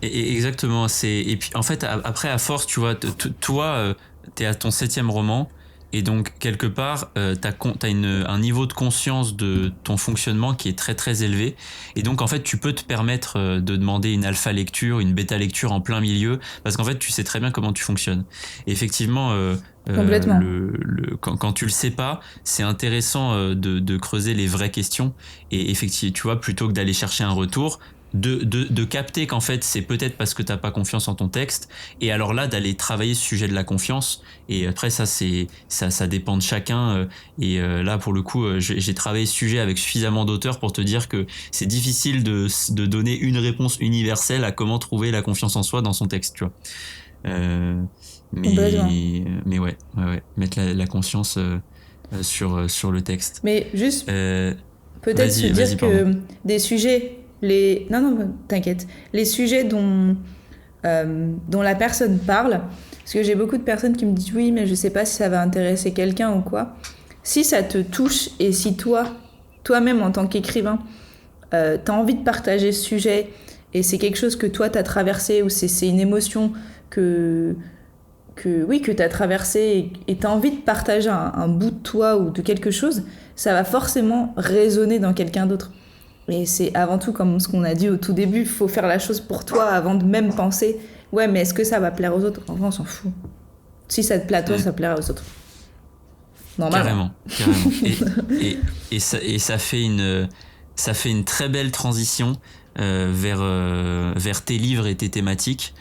A: Et exactement, et puis en fait après, à force, tu vois, toi t'es à ton 7e roman, et donc quelque part t'as un niveau de conscience de ton fonctionnement qui est très très élevé, et donc en fait tu peux te permettre de demander une alpha lecture, une bêta lecture en plein milieu, parce qu'en fait tu sais très bien comment tu fonctionnes. Et effectivement
B: complètement.
A: Quand tu le sais pas, c'est intéressant de creuser les vraies questions, et effectivement, tu vois, plutôt que d'aller chercher un retour, de capter qu'en fait c'est peut-être parce que t'as pas confiance en ton texte, et alors là d'aller travailler ce sujet de la confiance. Et après ça dépend de chacun, et là pour le coup j'ai travaillé ce sujet avec suffisamment d'auteurs pour te dire que c'est difficile de donner une réponse universelle à comment trouver la confiance en soi dans son texte, tu vois. Mais ouais, mettre la conscience sur le texte.
B: Mais juste peut-être se dire que des sujets, non, t'inquiète, les sujets dont la personne parle, Parce que j'ai beaucoup de personnes qui me disent oui, mais je sais pas si ça va intéresser quelqu'un ou quoi. Si ça te touche et si toi-même en tant qu'écrivain, t'as envie de partager ce sujet et c'est quelque chose que toi t'as traversé ou c'est une émotion que t'as traversé et t'as envie de partager un bout de toi ou de quelque chose, ça va forcément résonner dans quelqu'un d'autre. Et c'est avant tout comme ce qu'on a dit au tout début, il faut faire la chose pour toi avant de même penser ouais, mais est-ce que ça va plaire aux autres? En vrai, on s'en fout. Si ça te plaît à toi, ça plaira aux autres.
A: Normalement. Carrément. Et ça fait une très belle transition vers tes livres et tes thématiques.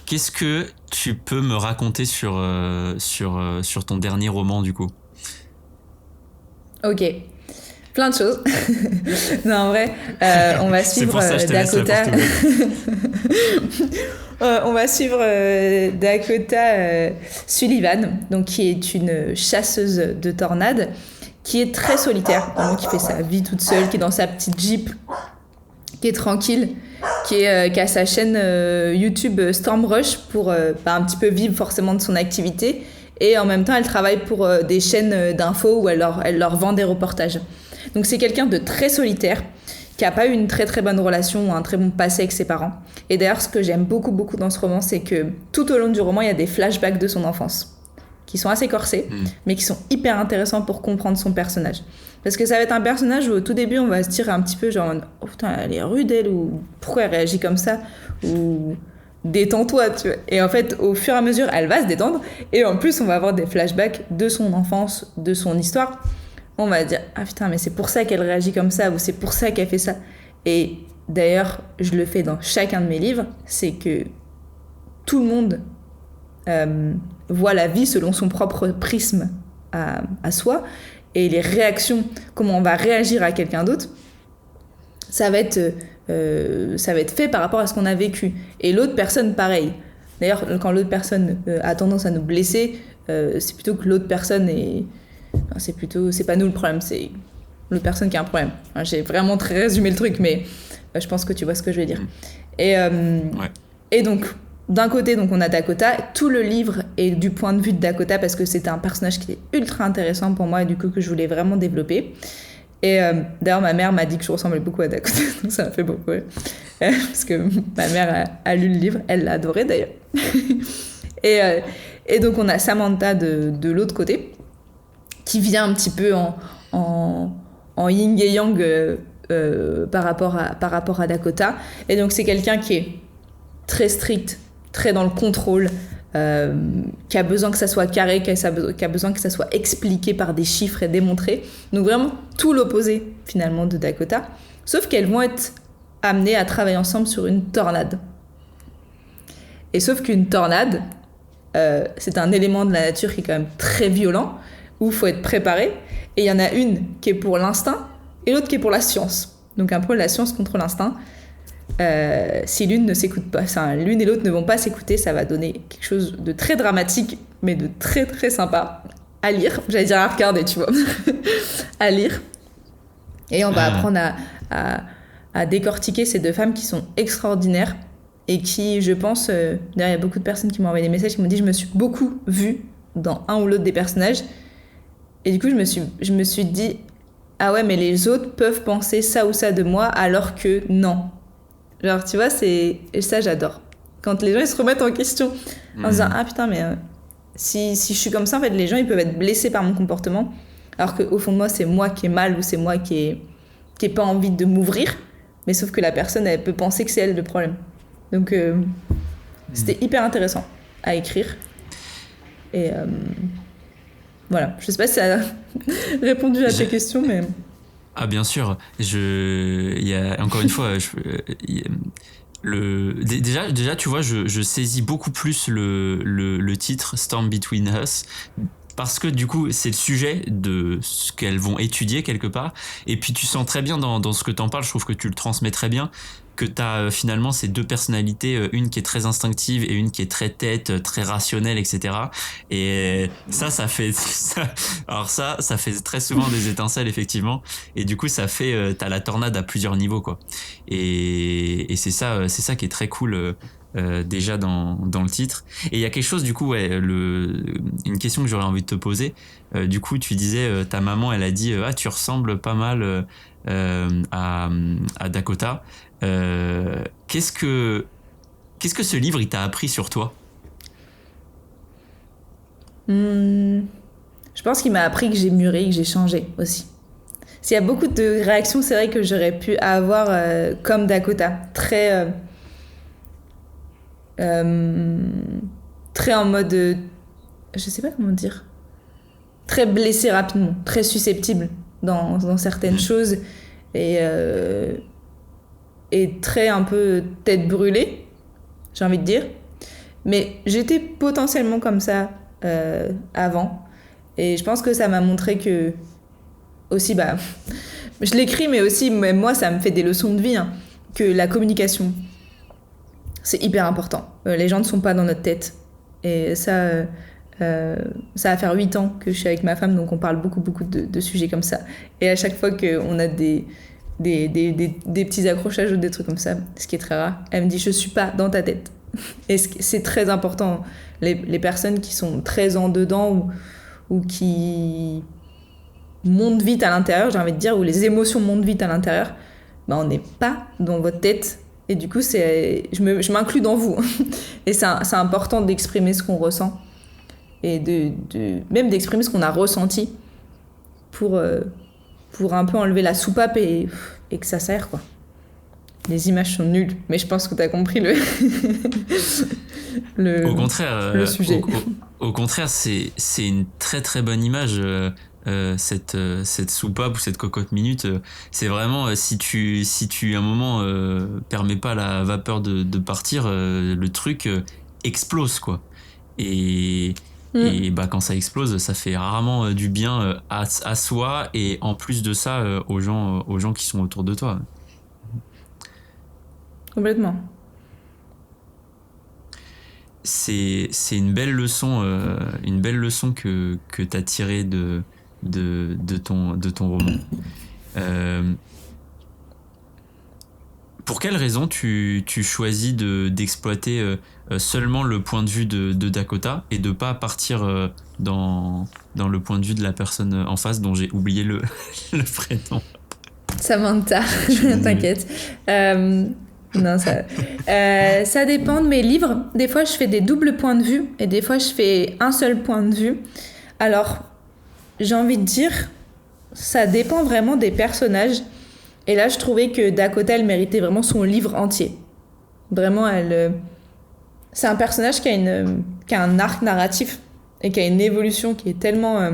A: Qu'est-ce que tu peux me raconter sur ton dernier roman du coup?
B: Ok. Plein de choses. Non, en vrai, on va suivre Dakota. On va suivre Dakota Sullivan, donc qui est une chasseuse de tornades, qui est très solitaire, donc qui fait sa vie toute seule, qui est dans sa petite Jeep, qui est tranquille, qui a sa chaîne YouTube Storm Rush pour un petit peu vivre forcément de son activité. Et en même temps, elle travaille pour des chaînes d'infos où elle leur vend des reportages. Donc c'est quelqu'un de très solitaire, qui n'a pas eu une très très bonne relation ou un très bon passé avec ses parents. Et d'ailleurs, ce que j'aime beaucoup beaucoup dans ce roman, c'est que tout au long du roman, il y a des flashbacks de son enfance, qui sont assez corsés, mais qui sont hyper intéressants pour comprendre son personnage. Parce que ça va être un personnage où au tout début, on va se dire un petit peu genre « Oh putain, elle est rude elle » ou « Pourquoi elle réagit comme ça ?» ou « Détends-toi » tu vois. Et en fait, au fur et à mesure, elle va se détendre. Et en plus, on va avoir des flashbacks de son enfance, de son histoire. On va dire « Ah putain, mais c'est pour ça qu'elle réagit comme ça » ou « C'est pour ça qu'elle fait ça ». Et d'ailleurs, je le fais dans chacun de mes livres, c'est que tout le monde voit la vie selon son propre prisme à soi. Et les réactions, comment on va réagir à quelqu'un d'autre, ça va être fait par rapport à ce qu'on a vécu. Et l'autre personne, pareil. D'ailleurs, quand l'autre personne a tendance à nous blesser, c'est plutôt que l'autre personne est... Enfin, c'est pas nous le problème, c'est l'autre personne qui a un problème. Enfin, j'ai vraiment très résumé le truc, mais je pense que tu vois ce que je veux dire. Et donc, d'un côté, donc, on a Dakota. Tout le livre est du point de vue de Dakota parce que c'était un personnage qui est ultra intéressant pour moi et du coup que je voulais vraiment développer. Et d'ailleurs, ma mère m'a dit que je ressemblais beaucoup à Dakota, donc ça m'a fait beaucoup rire. Parce que ma mère a lu le livre, elle l'a adoré d'ailleurs. Et donc, on a Samantha de l'autre côté, qui vient un petit peu en yin et yang par rapport à Dakota. Et donc, c'est quelqu'un qui est très strict, très dans le contrôle, qui a besoin que ça soit carré, qui a besoin que ça soit expliqué par des chiffres et démontré. Donc vraiment tout l'opposé finalement de Dakota, sauf qu'elles vont être amenées à travailler ensemble sur une tornade. Et sauf qu'une tornade, c'est un élément de la nature qui est quand même très violent, où il faut être préparé, et il y en a une qui est pour l'instinct et l'autre qui est pour la science. Donc un peu la science contre l'instinct. Si l'une ne s'écoute pas, enfin, l'une et l'autre ne vont pas s'écouter, ça va donner quelque chose de très dramatique, mais de très très sympa à lire. J'allais dire à regarder, tu vois, à lire. Et on va apprendre à décortiquer ces deux femmes qui sont extraordinaires et qui, je pense, d'ailleurs, il y a beaucoup de personnes qui m'ont envoyé des messages qui m'ont dit je me suis beaucoup vue dans un ou l'autre des personnages. Et du coup, je me suis dit ah ouais, mais les autres peuvent penser ça ou ça de moi, alors que non. Genre, tu vois, et ça, j'adore. Quand les gens, ils se remettent en question en se disant, ah putain, mais si je suis comme ça, en fait, les gens, ils peuvent être blessés par mon comportement, alors qu'au fond de moi, c'est moi qui ai mal ou c'est moi qui ai pas envie de m'ouvrir, mais sauf que la personne, elle peut penser que c'est elle le problème. Donc, c'était hyper intéressant à écrire. Et voilà, je sais pas si ça a répondu à tes questions, mais...
A: Ah bien sûr, il y a encore une fois, déjà tu vois, je saisis beaucoup plus le titre Storm Between Us parce que du coup c'est le sujet de ce qu'elles vont étudier quelque part, et puis tu sens très bien dans ce que t'en parles, je trouve que tu le transmets très bien, que t'as finalement ces deux personnalités, une qui est très instinctive et une qui est très tête, très rationnelle, etc. Et ça fait très souvent des étincelles, effectivement. Et du coup, ça fait, t'as la tornade à plusieurs niveaux, quoi. Et c'est ça qui est très cool déjà dans le titre. Et il y a quelque chose, du coup, une question que j'aurais envie de te poser. Du coup, tu disais, ta maman, elle a dit, tu ressembles pas mal à Dakota. Qu'est-ce que ce livre, il t'a appris sur toi?
B: Je pense qu'il m'a appris que j'ai mûri, que j'ai changé aussi. S'il y a beaucoup de réactions, c'est vrai que j'aurais pu avoir comme Dakota, très en mode, je sais pas comment dire, très blessé rapidement, très susceptible dans certaines choses et, euh, et très un peu tête brûlée, j'ai envie de dire. Mais j'étais potentiellement comme ça avant. Et je pense que ça m'a montré que, aussi, bah, je l'écris, mais aussi, même moi, ça me fait des leçons de vie, hein, que la communication, c'est hyper important. Les gens ne sont pas dans notre tête. Et ça va faire 8 ans que je suis avec ma femme, donc on parle beaucoup, beaucoup de sujets comme ça. Et à chaque fois qu'on a des petits accrochages ou des trucs comme ça, ce qui est très rare, elle me dit, je suis pas dans ta tête. Et c'est très important. Les personnes qui sont très en dedans ou qui montent vite à l'intérieur, j'ai envie de dire, où les émotions montent vite à l'intérieur, bah on n'est pas dans votre tête. Et du coup, je m'inclus dans vous. Et c'est important d'exprimer ce qu'on ressent et même d'exprimer ce qu'on a ressenti pour un peu enlever la soupape et que ça sert, quoi. Les images sont nulles, mais je pense que tu as compris
A: Au contraire,
B: le sujet.
A: Au contraire, c'est une très très bonne image. Cette soupape ou cette cocotte minute, c'est vraiment si tu à un moment permets pas la vapeur de partir, le truc explose, quoi. Et bah quand ça explose, ça fait rarement du bien à soi et en plus de ça aux gens qui sont autour de toi.
B: Complètement.
A: C'est une belle leçon que t'as tirée de ton roman. Pour quelle raison tu choisis d'exploiter seulement le point de vue de Dakota et de pas partir dans le point de vue de la personne en face dont j'ai oublié le prénom?
B: Samantha, t'inquiète. Non, ça dépend de mes livres. Des fois, je fais des doubles points de vue et des fois, je fais un seul point de vue. Alors, j'ai envie de dire, ça dépend vraiment des personnages. Et là, je trouvais que Dakota, elle méritait vraiment son livre entier. Vraiment, c'est un personnage qui a un arc narratif et qui a une évolution qui est tellement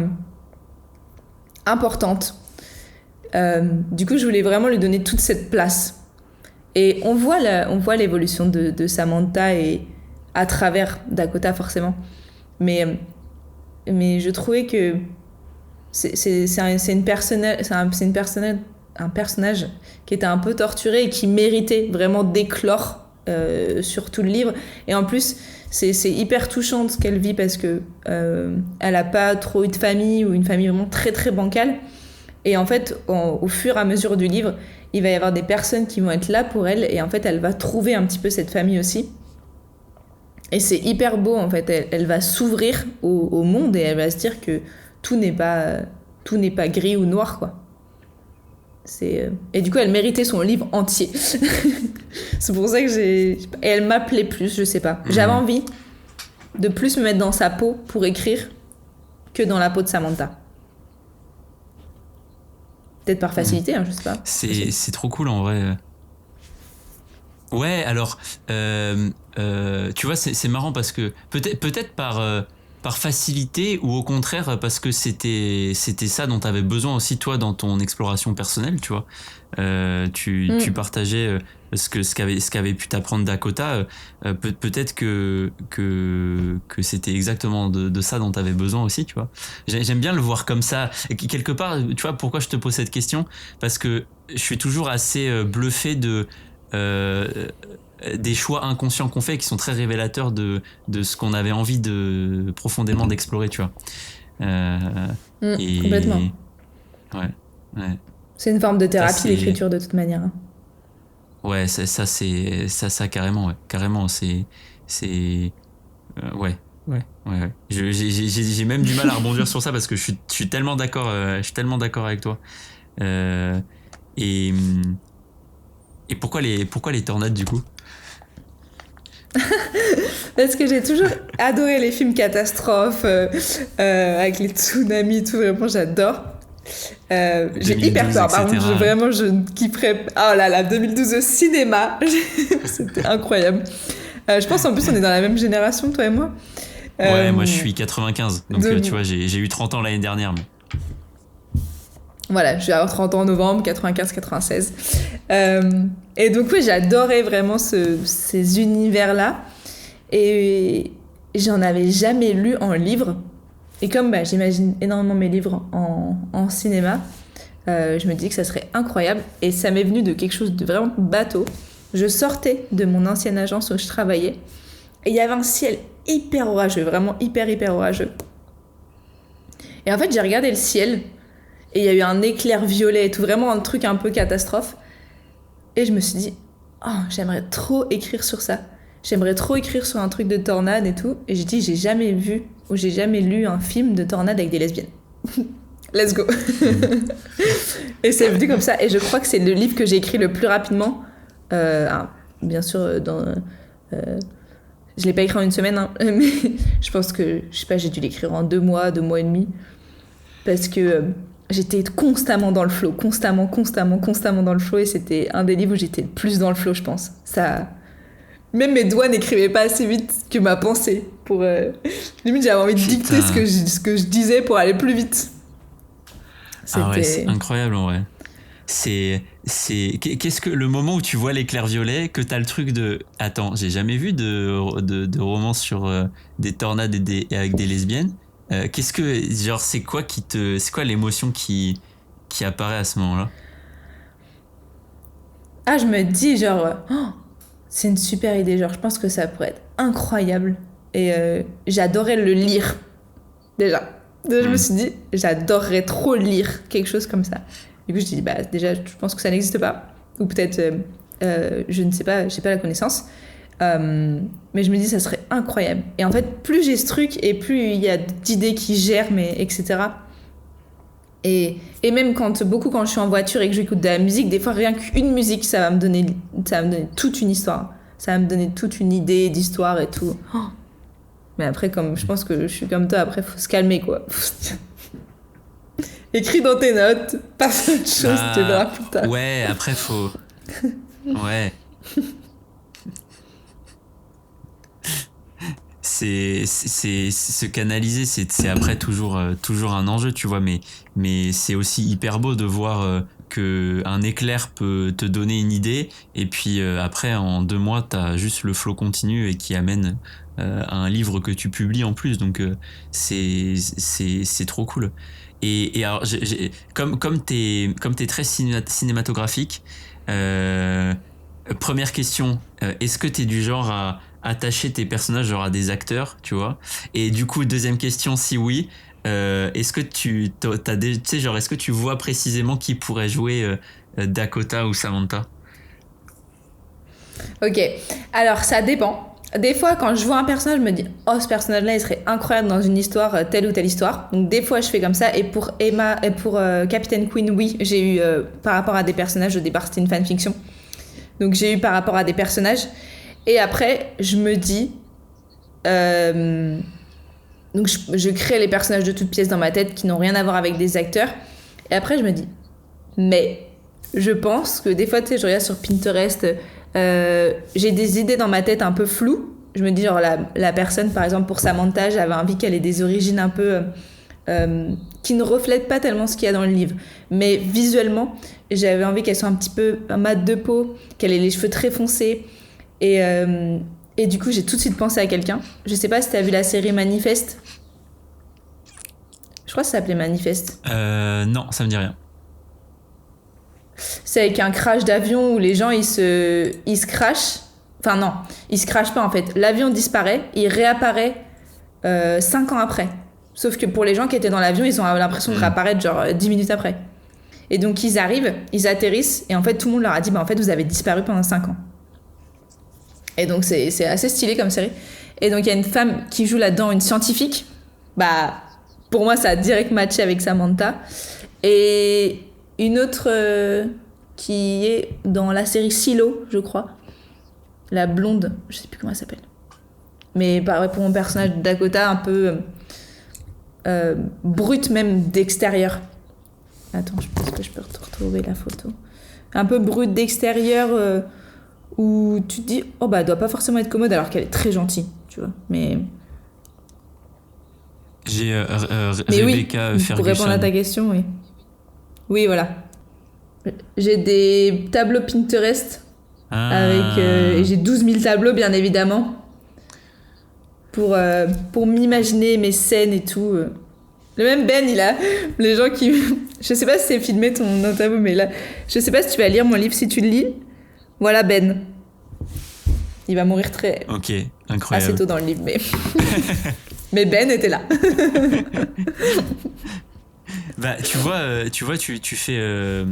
B: importante. Du coup, je voulais vraiment lui donner toute cette place. Et on voit l'évolution de Samantha et à travers Dakota, forcément. Mais je trouvais que c'est un personnage qui était un peu torturé et qui méritait vraiment d'éclore sur tout le livre. Et en plus, c'est hyper touchant ce qu'elle vit parce que elle a pas trop eu de famille ou une famille vraiment très très bancale. Et en fait, au fur et à mesure du livre, il va y avoir des personnes qui vont être là pour elle et en fait, elle va trouver un petit peu cette famille aussi. Et c'est hyper beau en fait. Elle va s'ouvrir au monde et elle va se dire que tout n'est pas gris ou noir, quoi. Et du coup, elle méritait son livre entier. C'est pour ça que et elle m'appelait plus, je sais pas. J'avais envie de plus me mettre dans sa peau pour écrire que dans la peau de Samantha. Peut-être par facilité, hein, je sais pas.
A: C'est trop cool en vrai. Ouais, alors, tu vois, c'est marrant parce que peut-être par facilité ou au contraire parce que c'était ça dont tu avais besoin aussi toi dans ton exploration personnelle, tu vois. Tu partageais ce qu'avait pu t'apprendre Dakota. Peut-être que c'était exactement de ça dont tu avais besoin aussi, tu vois. J'aime bien le voir comme ça. Et quelque part, tu vois, pourquoi je te pose cette question? Parce que je suis toujours assez bluffé des choix inconscients qu'on fait qui sont très révélateurs de ce qu'on avait envie profondément d'explorer, tu vois.
B: Complètement.
A: Ouais.
B: C'est une forme de thérapie, l'écriture, de toute manière.
A: Ouais, ça carrément, ouais. Carrément, c'est, ouais. Ouais, ouais, ouais. J'ai même du mal à rebondir sur ça parce que je suis tellement d'accord, je suis tellement d'accord avec toi. Euh, et, et pourquoi les tornades du coup?
B: Parce que j'ai toujours adoré les films catastrophes, avec les tsunamis et tout, vraiment j'adore. J'ai hyper
A: 2012,
B: peur, par contre,
A: etc.
B: vraiment je ne kifferais pas. Oh là là, 2012 au cinéma, c'était incroyable. Je pense en plus on est dans la même génération, toi et moi.
A: Ouais, moi je suis 95, donc
B: Donc,
A: tu vois, j'ai eu 30 ans l'année dernière. Mais...
B: voilà, je vais avoir 30 ans en novembre, 95-96. Et donc oui, j'adorais vraiment ces univers-là. Et j'en avais jamais lu en livre. Et comme j'imagine énormément mes livres en cinéma, je me dis que ça serait incroyable. Et ça m'est venu de quelque chose de vraiment bateau. Je sortais de mon ancienne agence où je travaillais. Et il y avait un ciel hyper orageux, vraiment hyper orageux. Et en fait, j'ai regardé le ciel. Et il y a eu un éclair violet et tout, vraiment un truc un peu catastrophe. Et je me suis dit, oh, j'aimerais trop écrire sur ça. J'aimerais trop écrire sur un truc de tornade et tout. Et j'ai dit, j'ai jamais vu ou j'ai jamais lu un film de tornade avec des lesbiennes. Let's go. Et c'est venu comme ça. Et je crois que c'est le livre que j'ai écrit le plus rapidement. Bien sûr, je l'ai pas écrit en une semaine, hein, mais je pense que, je sais pas, j'ai dû l'écrire en 2 mois et demi. Parce que j'étais constamment dans le flow, constamment dans le flow. Et c'était un des livres où j'étais le plus dans le flow, je pense. Ça... Même mes doigts n'écrivaient pas assez vite que ma pensée. Limite, j'avais envie de dicter ce que je disais pour aller plus vite.
A: Ah ouais, c'est incroyable en vrai. Qu'est-ce que le moment où tu vois l'éclair violet, que t'as le truc de attends, j'ai jamais vu de romance sur des tornades et avec des lesbiennes. Qu'est-ce que genre c'est quoi l'émotion qui apparaît à ce moment-là?
B: Ah, je me dis genre c'est une super idée, genre je pense que ça pourrait être incroyable et j'adorais le lire déjà. Je me suis dit j'adorerais trop lire quelque chose comme ça. Du coup je dis déjà je pense que ça n'existe pas ou peut-être je ne sais pas, j'ai pas la connaissance. Mais je me dis ça serait incroyable. Et en fait plus j'ai ce truc et plus il y a d'idées qui germent etc. Et même quand je suis en voiture et que j'écoute de la musique, des fois rien qu'une musique ça va me donner toute une histoire, ça va me donner toute une idée d'histoire et tout. Mais après comme je pense que je suis comme toi, après faut se calmer quoi. Écris dans tes notes, passe à autre chose, tu verras plus tard.
A: Ouais, après faut ouais. C'est se canaliser, c'est après toujours un enjeu, tu vois, mais c'est aussi hyper beau de voir que un éclair peut te donner une idée et puis après en 2 mois t'as juste le flow continu et qui amène à un livre que tu publies en plus, donc c'est trop cool. Et alors comme t'es très cinématographique, première question, est-ce que t'es du genre à attacher tes personnages genre à des acteurs, tu vois? Et du coup, deuxième question, si oui, est-ce que tu sais, genre, est-ce que tu vois précisément qui pourrait jouer Dakota ou Samantha?
B: Ok, alors ça dépend. Des fois, quand je vois un personnage, je me dis « Oh, ce personnage-là, il serait incroyable dans une histoire, telle ou telle histoire. » Donc des fois, je fais comme ça. Et pour Captain Queen, oui, j'ai eu, par rapport à des personnages, au départ, c'était une fanfiction. Donc j'ai eu par rapport à des personnages. Et après, je me dis... donc je crée les personnages de toutes pièces dans ma tête qui n'ont rien à voir avec des acteurs. Et après, je me dis... Mais je pense que des fois, tu sais, je regarde sur Pinterest... j'ai des idées dans ma tête un peu floues. Je me dis genre la personne par exemple pour Samantha, j'avais envie qu'elle ait des origines un peu qui ne reflètent pas tellement ce qu'il y a dans le livre, mais visuellement j'avais envie qu'elle soit un petit peu mat de peau, qu'elle ait les cheveux très foncés et du coup j'ai tout de suite pensé à quelqu'un. Je sais pas si t'as vu la série Manifeste. Je crois que ça s'appelait Manifeste.
A: Non, ça me dit rien.
B: C'est avec un crash d'avion où les gens ils se crashent. Enfin non, ils se crashent pas en fait. L'avion disparaît, il réapparaît 5 ans après. Sauf que pour les gens qui étaient dans l'avion, ils ont l'impression de réapparaître genre 10 minutes après. Et donc ils arrivent, ils atterrissent, et en fait tout le monde leur a dit, en fait vous avez disparu pendant 5 ans. Et donc c'est assez stylé comme série. Et donc il y a une femme qui joue là-dedans, une scientifique. Pour moi ça a direct matché avec Samantha. Et une autre qui est dans la série Silo, je crois. La blonde, je sais plus comment elle s'appelle. Mais pareil pour mon personnage Dakota, un peu brute même d'extérieur. Attends, je pense que je peux retrouver la photo. Un peu brute d'extérieur, où tu te dis, elle doit pas forcément être commode alors qu'elle est très gentille, tu vois. Mais
A: j'ai
B: mais
A: Rebecca
B: oui,
A: Ferguson.
B: pour répondre à ta question, oui. Oui, voilà. J'ai des tableaux Pinterest et j'ai 12 000 tableaux, bien évidemment, pour m'imaginer mes scènes et tout. Le même Ben, il a les gens qui... Je sais pas si c'est filmé ton tableau, mais là, je sais pas si tu vas lire mon livre. Si tu le lis, voilà Ben. Il va mourir
A: Ok, incroyable.
B: assez tôt dans le livre, mais... mais Ben était là.
A: Tu fais...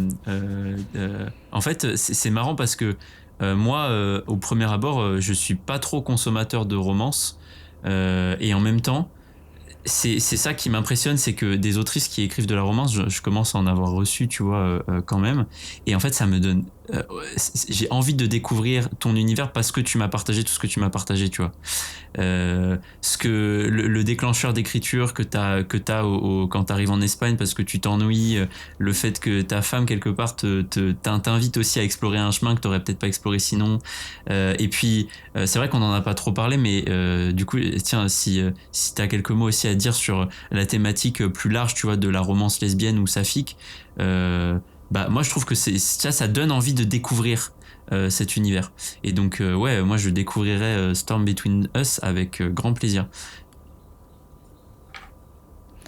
A: en fait, c'est marrant parce que moi, au premier abord, je suis pas trop consommateur de romances. Et en même temps, c'est ça qui m'impressionne, c'est que des autrices qui écrivent de la romance, je commence à en avoir reçu, tu vois, quand même. Et en fait, ça me donne... j'ai envie de découvrir ton univers parce que tu m'as partagé tout ce que tu m'as partagé, tu vois. Le déclencheur d'écriture que t'as quand t'arrives en Espagne parce que tu t'ennuies, le fait que ta femme quelque part t'invite aussi à explorer un chemin que t'aurais peut-être pas exploré sinon, et puis c'est vrai qu'on en a pas trop parlé, mais du coup tiens, si t'as quelques mots aussi à dire sur la thématique plus large, tu vois, de la romance lesbienne ou saphique, moi je trouve que ça donne envie de découvrir cet univers. Et donc moi je découvrirai Storm Between Us avec grand plaisir.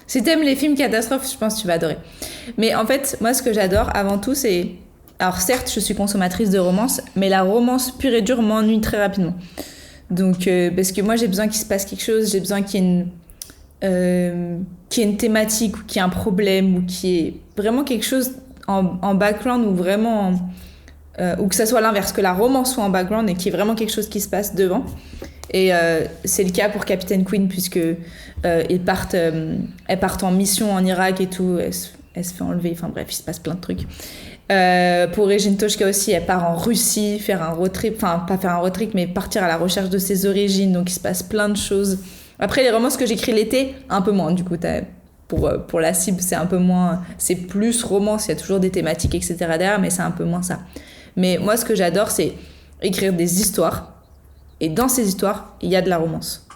B: Si t'aimes les films catastrophes, je pense que tu vas adorer. Mais en fait, moi ce que j'adore avant tout, c'est... Alors certes, je suis consommatrice de romance, mais la romance pure et dure m'ennuie très rapidement. Donc parce que moi j'ai besoin qu'il se passe quelque chose, j'ai besoin qu'il y ait une thématique, ou qu'il y ait un problème, ou qu'il y ait vraiment quelque chose en background, ou vraiment... ou que ça soit l'inverse, que la romance soit en background et qu'il y ait vraiment quelque chose qui se passe devant. Et c'est le cas pour Captain Queen, puisque elles partent en mission en Irak et tout, elle se fait enlever, enfin bref, il se passe plein de trucs. Pour Regine Toshka aussi, elle part en Russie faire un road trip, enfin pas faire un road trip, mais partir à la recherche de ses origines, donc il se passe plein de choses. Après, les romances que j'écris l'été, un peu moins, du coup, pour la cible, c'est un peu moins, c'est plus romance, il y a toujours des thématiques, etc. derrière, mais c'est un peu moins ça. Mais moi, ce que j'adore, c'est écrire des histoires. Et dans ces histoires, il y a de la romance.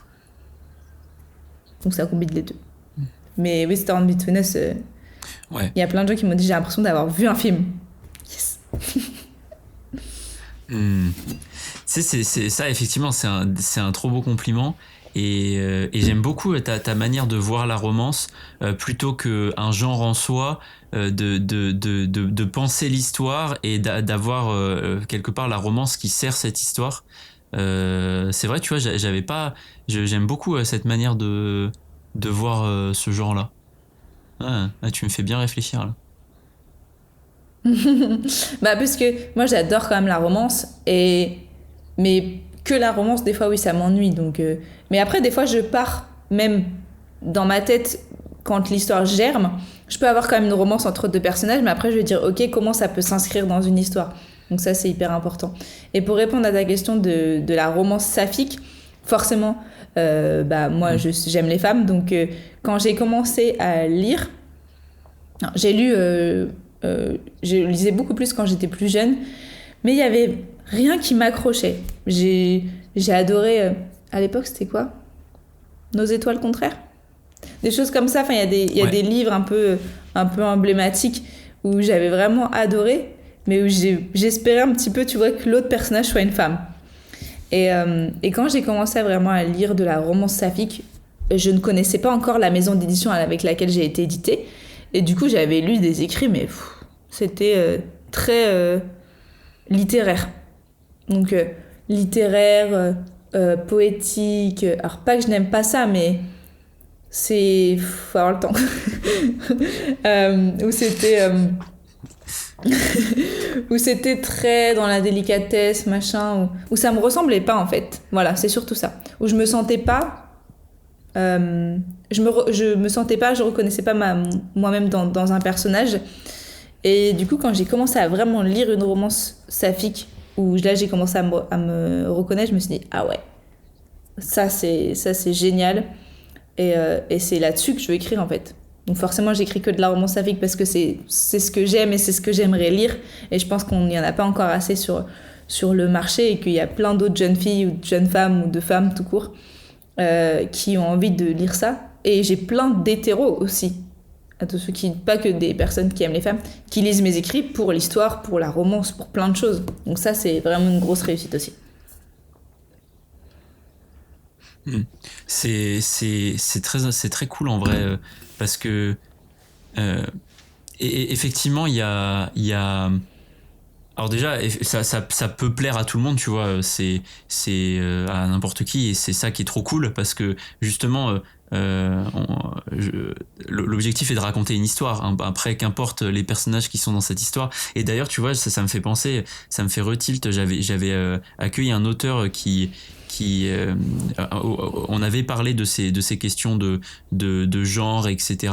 B: Donc ça combine les deux. Mais oui, Storm Between Us,
A: ouais.
B: Il y a plein de gens qui m'ont dit, j'ai l'impression d'avoir vu un film. Yes.
A: C'est ça, effectivement, c'est un trop beau compliment. Et j'aime beaucoup ta manière de voir la romance, plutôt qu'un genre en soi, de penser l'histoire et d'avoir quelque part la romance qui sert cette histoire. C'est vrai, tu vois, j'aime beaucoup cette manière de voir ce genre-là. Tu me fais bien réfléchir là.
B: Parce que moi j'adore quand même la romance, mais que la romance, des fois oui ça m'ennuie, donc mais après des fois je pars même dans ma tête, quand l'histoire germe, je peux avoir quand même une romance entre deux personnages, mais après je vais dire ok, comment ça peut s'inscrire dans une histoire. Donc ça c'est hyper important. Et pour répondre à ta question de la romance saphique, forcément moi j'aime les femmes, donc quand j'ai commencé à lire, j'ai lu je lisais beaucoup plus quand j'étais plus jeune, mais il y avait rien qui m'accrochait. J'ai adoré à l'époque, c'était quoi, Nos étoiles contraires, des choses comme ça. Enfin il y a des livres un peu emblématiques où j'avais vraiment adoré, mais où j'espérais un petit peu, tu vois, que l'autre personnage soit une femme. Et quand j'ai commencé vraiment à lire de la romance saphique, je ne connaissais pas encore la maison d'édition avec laquelle j'ai été éditée, et du coup j'avais lu des écrits, mais c'était très littéraire. Donc littéraire, poétique. Alors pas que je n'aime pas ça, mais faut avoir le temps. Où c'était où c'était très dans la délicatesse, machin, où ça me ressemblait pas en fait. Voilà, c'est surtout ça. Où je me sentais pas, je me sentais pas, je reconnaissais pas moi-même dans un personnage. Et du coup, quand j'ai commencé à vraiment lire une romance saphique, où là j'ai commencé à me reconnaître, je me suis dit ah ouais, ça c'est génial. Et c'est là-dessus que je veux écrire en fait. Donc forcément j'écris que de la romance saphique parce que c'est ce que j'aime et c'est ce que j'aimerais lire. Et je pense qu'il n'y en a pas encore assez sur le marché et qu'il y a plein d'autres jeunes filles ou de jeunes femmes ou de femmes tout court qui ont envie de lire ça. Et j'ai plein d'hétéros aussi. À tous ceux qui, pas que des personnes qui aiment les femmes, qui lisent mes écrits pour l'histoire, pour la romance, pour plein de choses. Donc ça c'est vraiment une grosse réussite aussi.
A: C'est très cool en vrai parce que et effectivement il y a alors déjà ça peut plaire à tout le monde, tu vois, c'est à n'importe qui, et c'est ça qui est trop cool parce que justement l'objectif est de raconter une histoire, hein. Après qu'importe les personnages qui sont dans cette histoire. Et d'ailleurs tu vois ça me fait penser, ça me fait retilt, j'avais accueilli un auteur qui on avait parlé de ces questions de genre, etc.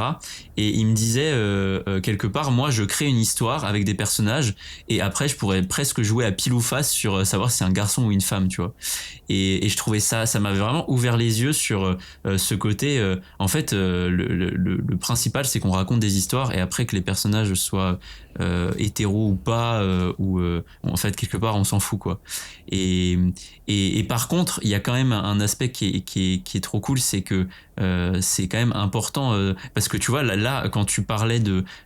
A: Et il me disait quelque part, moi je crée une histoire avec des personnages et après je pourrais presque jouer à pile ou face sur savoir si c'est un garçon ou une femme, tu vois. Et je trouvais ça m'avait vraiment ouvert les yeux sur ce côté. En fait, le principal c'est qu'on raconte des histoires et après que les personnages soient hétéros ou pas, en fait quelque part on s'en fout, quoi. Et par contre, il y a quand même un aspect qui est trop cool, c'est que c'est quand même important parce que tu vois là quand tu parlais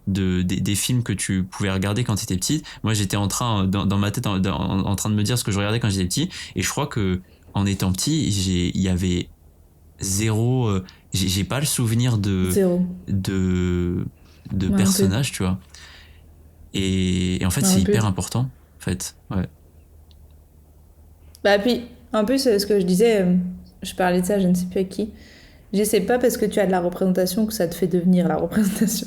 A: des films que tu pouvais regarder quand tu étais petite, moi j'étais en train dans ma tête en train de me dire ce que je regardais quand j'étais petit, et je crois que en étant petit, il y avait zéro, j'ai pas le souvenir de personnages, tu vois. Et en fait c'est hyper important en fait, ouais.
B: Bah puis, en plus, ce que je disais, je parlais de ça, je ne sais plus avec qui. Je sais pas parce que tu as de la représentation que ça te fait devenir la représentation.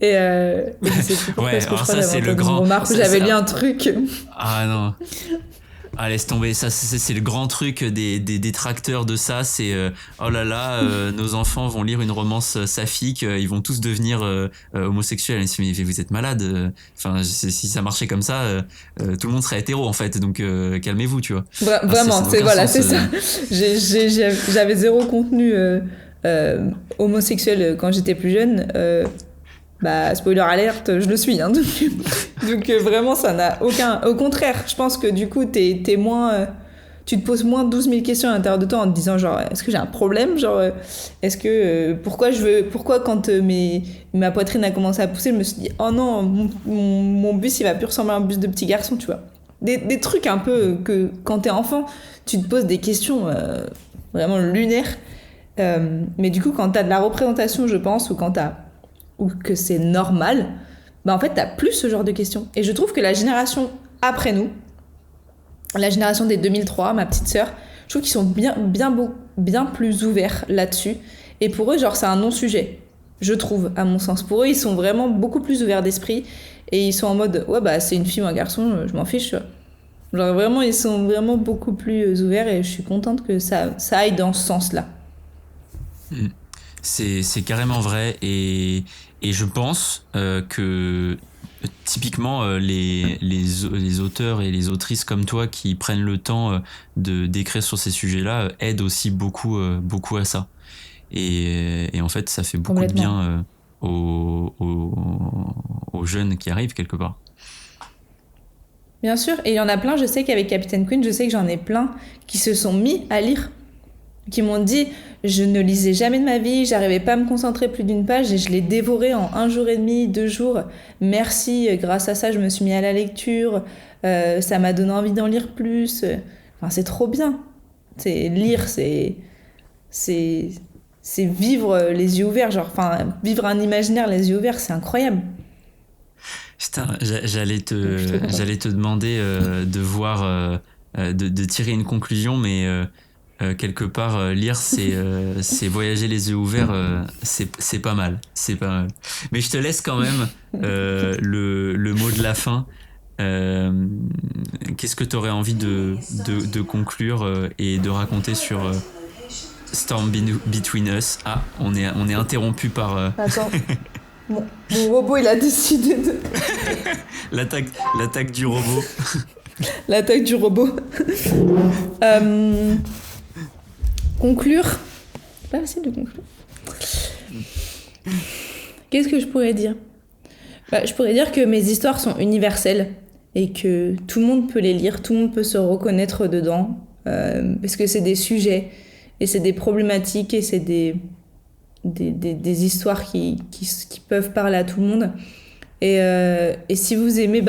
B: Je sais plus pourquoi,
A: Ouais,
B: parce que je
A: alors
B: crois
A: ça
B: que
A: c'est
B: j'avais
A: le
B: entendu une
A: grand.
B: remarque où j'avais lu un truc.
A: Ah non. Ah, laisse tomber, ça c'est le grand truc des détracteurs de ça, c'est oh là là, nos enfants vont lire une romance saphique, ils vont tous devenir homosexuels. Et mais vous êtes malade, enfin si ça marchait comme ça, tout le monde serait hétéro en fait, donc calmez-vous, tu vois.
B: Vraiment, c'est voilà, c'est ça. J'avais zéro contenu homosexuel quand j'étais plus jeune. Bah, spoiler alerte, je le suis. Hein, donc vraiment, ça n'a aucun... Au contraire, je pense que du coup, t'es moins... tu te poses moins 12 000 questions à l'intérieur de toi en te disant genre, est-ce que j'ai un problème? Genre, est-ce que... pourquoi quand ma poitrine a commencé à pousser, je me suis dit, oh non, mon bus, il va plus ressembler à un bus de petit garçon, tu vois. Des trucs un peu que quand t'es enfant, tu te poses des questions vraiment lunaires. Mais du coup, quand t'as de la représentation, je pense, ou que c'est normal, bah en fait, t'as plus ce genre de questions. Et je trouve que la génération après nous, la génération des 2003, ma petite sœur, je trouve qu'ils sont bien plus ouverts là-dessus. Et pour eux, genre, c'est un non-sujet, je trouve, à mon sens. Pour eux, ils sont vraiment beaucoup plus ouverts d'esprit. Et ils sont en mode, ouais, bah, c'est une fille ou un garçon, je m'en fiche. Genre, vraiment, ils sont vraiment beaucoup plus ouverts et je suis contente que ça aille dans ce sens-là.
A: C'est carrément vrai, et je pense que typiquement les auteurs et les autrices comme toi qui prennent le temps d'écrire sur ces sujets-là aident aussi beaucoup à ça, et en fait ça fait beaucoup de bien aux jeunes qui arrivent quelque part.
B: Bien sûr, et il y en a plein, je sais qu'avec Captain Queen, je sais que j'en ai plein qui se sont mis à lire, qui m'ont dit je ne lisais jamais de ma vie, j'arrivais pas à me concentrer plus d'une page et je l'ai dévoré en 1 jour et demi, 2 jours. Merci, grâce à ça je me suis mis à la lecture, ça m'a donné envie d'en lire plus. Enfin, c'est trop bien. Lire, c'est vivre les yeux ouverts, genre, enfin, vivre un imaginaire les yeux ouverts, c'est incroyable.
A: Putain, j'allais te demander de voir, de tirer une conclusion, mais quelque part, lire, c'est voyager les yeux ouverts, c'est pas mal. C'est pas mal. Mais je te laisse quand même le mot de la fin. Qu'est-ce que tu aurais envie de conclure et de raconter sur Storm Between Us? Ah, on est interrompu par...
B: Attends, mon robot, il a décidé de...
A: L'attaque du robot.
B: L'attaque du robot. Conclure. C'est pas facile de conclure. Qu'est-ce que je pourrais dire? Je pourrais dire que mes histoires sont universelles et que tout le monde peut les lire, tout le monde peut se reconnaître dedans, parce que c'est des sujets et c'est des problématiques et c'est des histoires qui peuvent parler à tout le monde. Et si vous aimez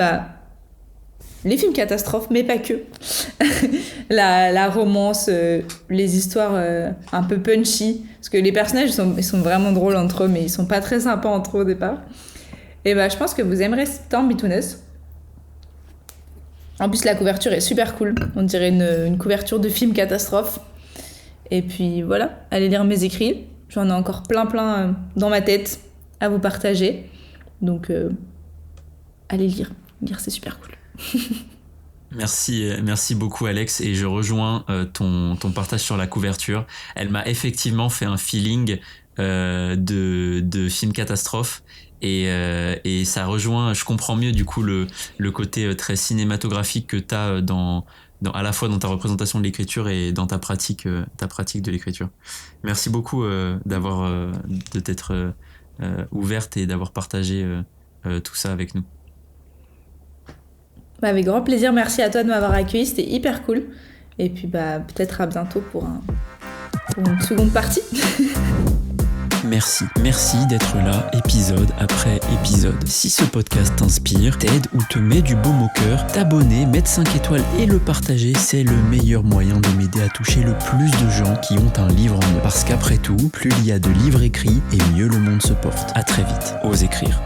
B: les films catastrophes, mais pas que, la romance, les histoires un peu punchy, parce que les personnages ils sont vraiment drôles entre eux, mais ils sont pas très sympas entre eux au départ. Et je pense que vous aimerez Storm Between Us. En plus, la couverture est super cool. On dirait une couverture de film catastrophe. Et puis voilà, allez lire mes écrits. J'en ai encore plein dans ma tête à vous partager. Donc, allez lire. Lire, c'est super cool.
A: Merci beaucoup Alex, et je rejoins ton partage sur la couverture. Elle m'a effectivement fait un feeling de film catastrophe. Et ça rejoint, je comprends mieux du coup le côté très cinématographique que t'as à la fois dans ta représentation de l'écriture et dans ta pratique de l'écriture. Merci beaucoup de t'être ouverte et d'avoir partagé tout ça avec nous.
B: Avec grand plaisir, merci à toi de m'avoir accueilli, c'était hyper cool. Et puis peut-être à bientôt pour une seconde partie.
A: Merci d'être là, épisode après épisode. Si ce podcast t'inspire, t'aide ou te met du baume au cœur, t'abonner, mettre 5 étoiles et le partager, c'est le meilleur moyen de m'aider à toucher le plus de gens qui ont un livre en eux. Parce qu'après tout, plus il y a de livres écrits et mieux le monde se porte. À très vite. Ose écrire.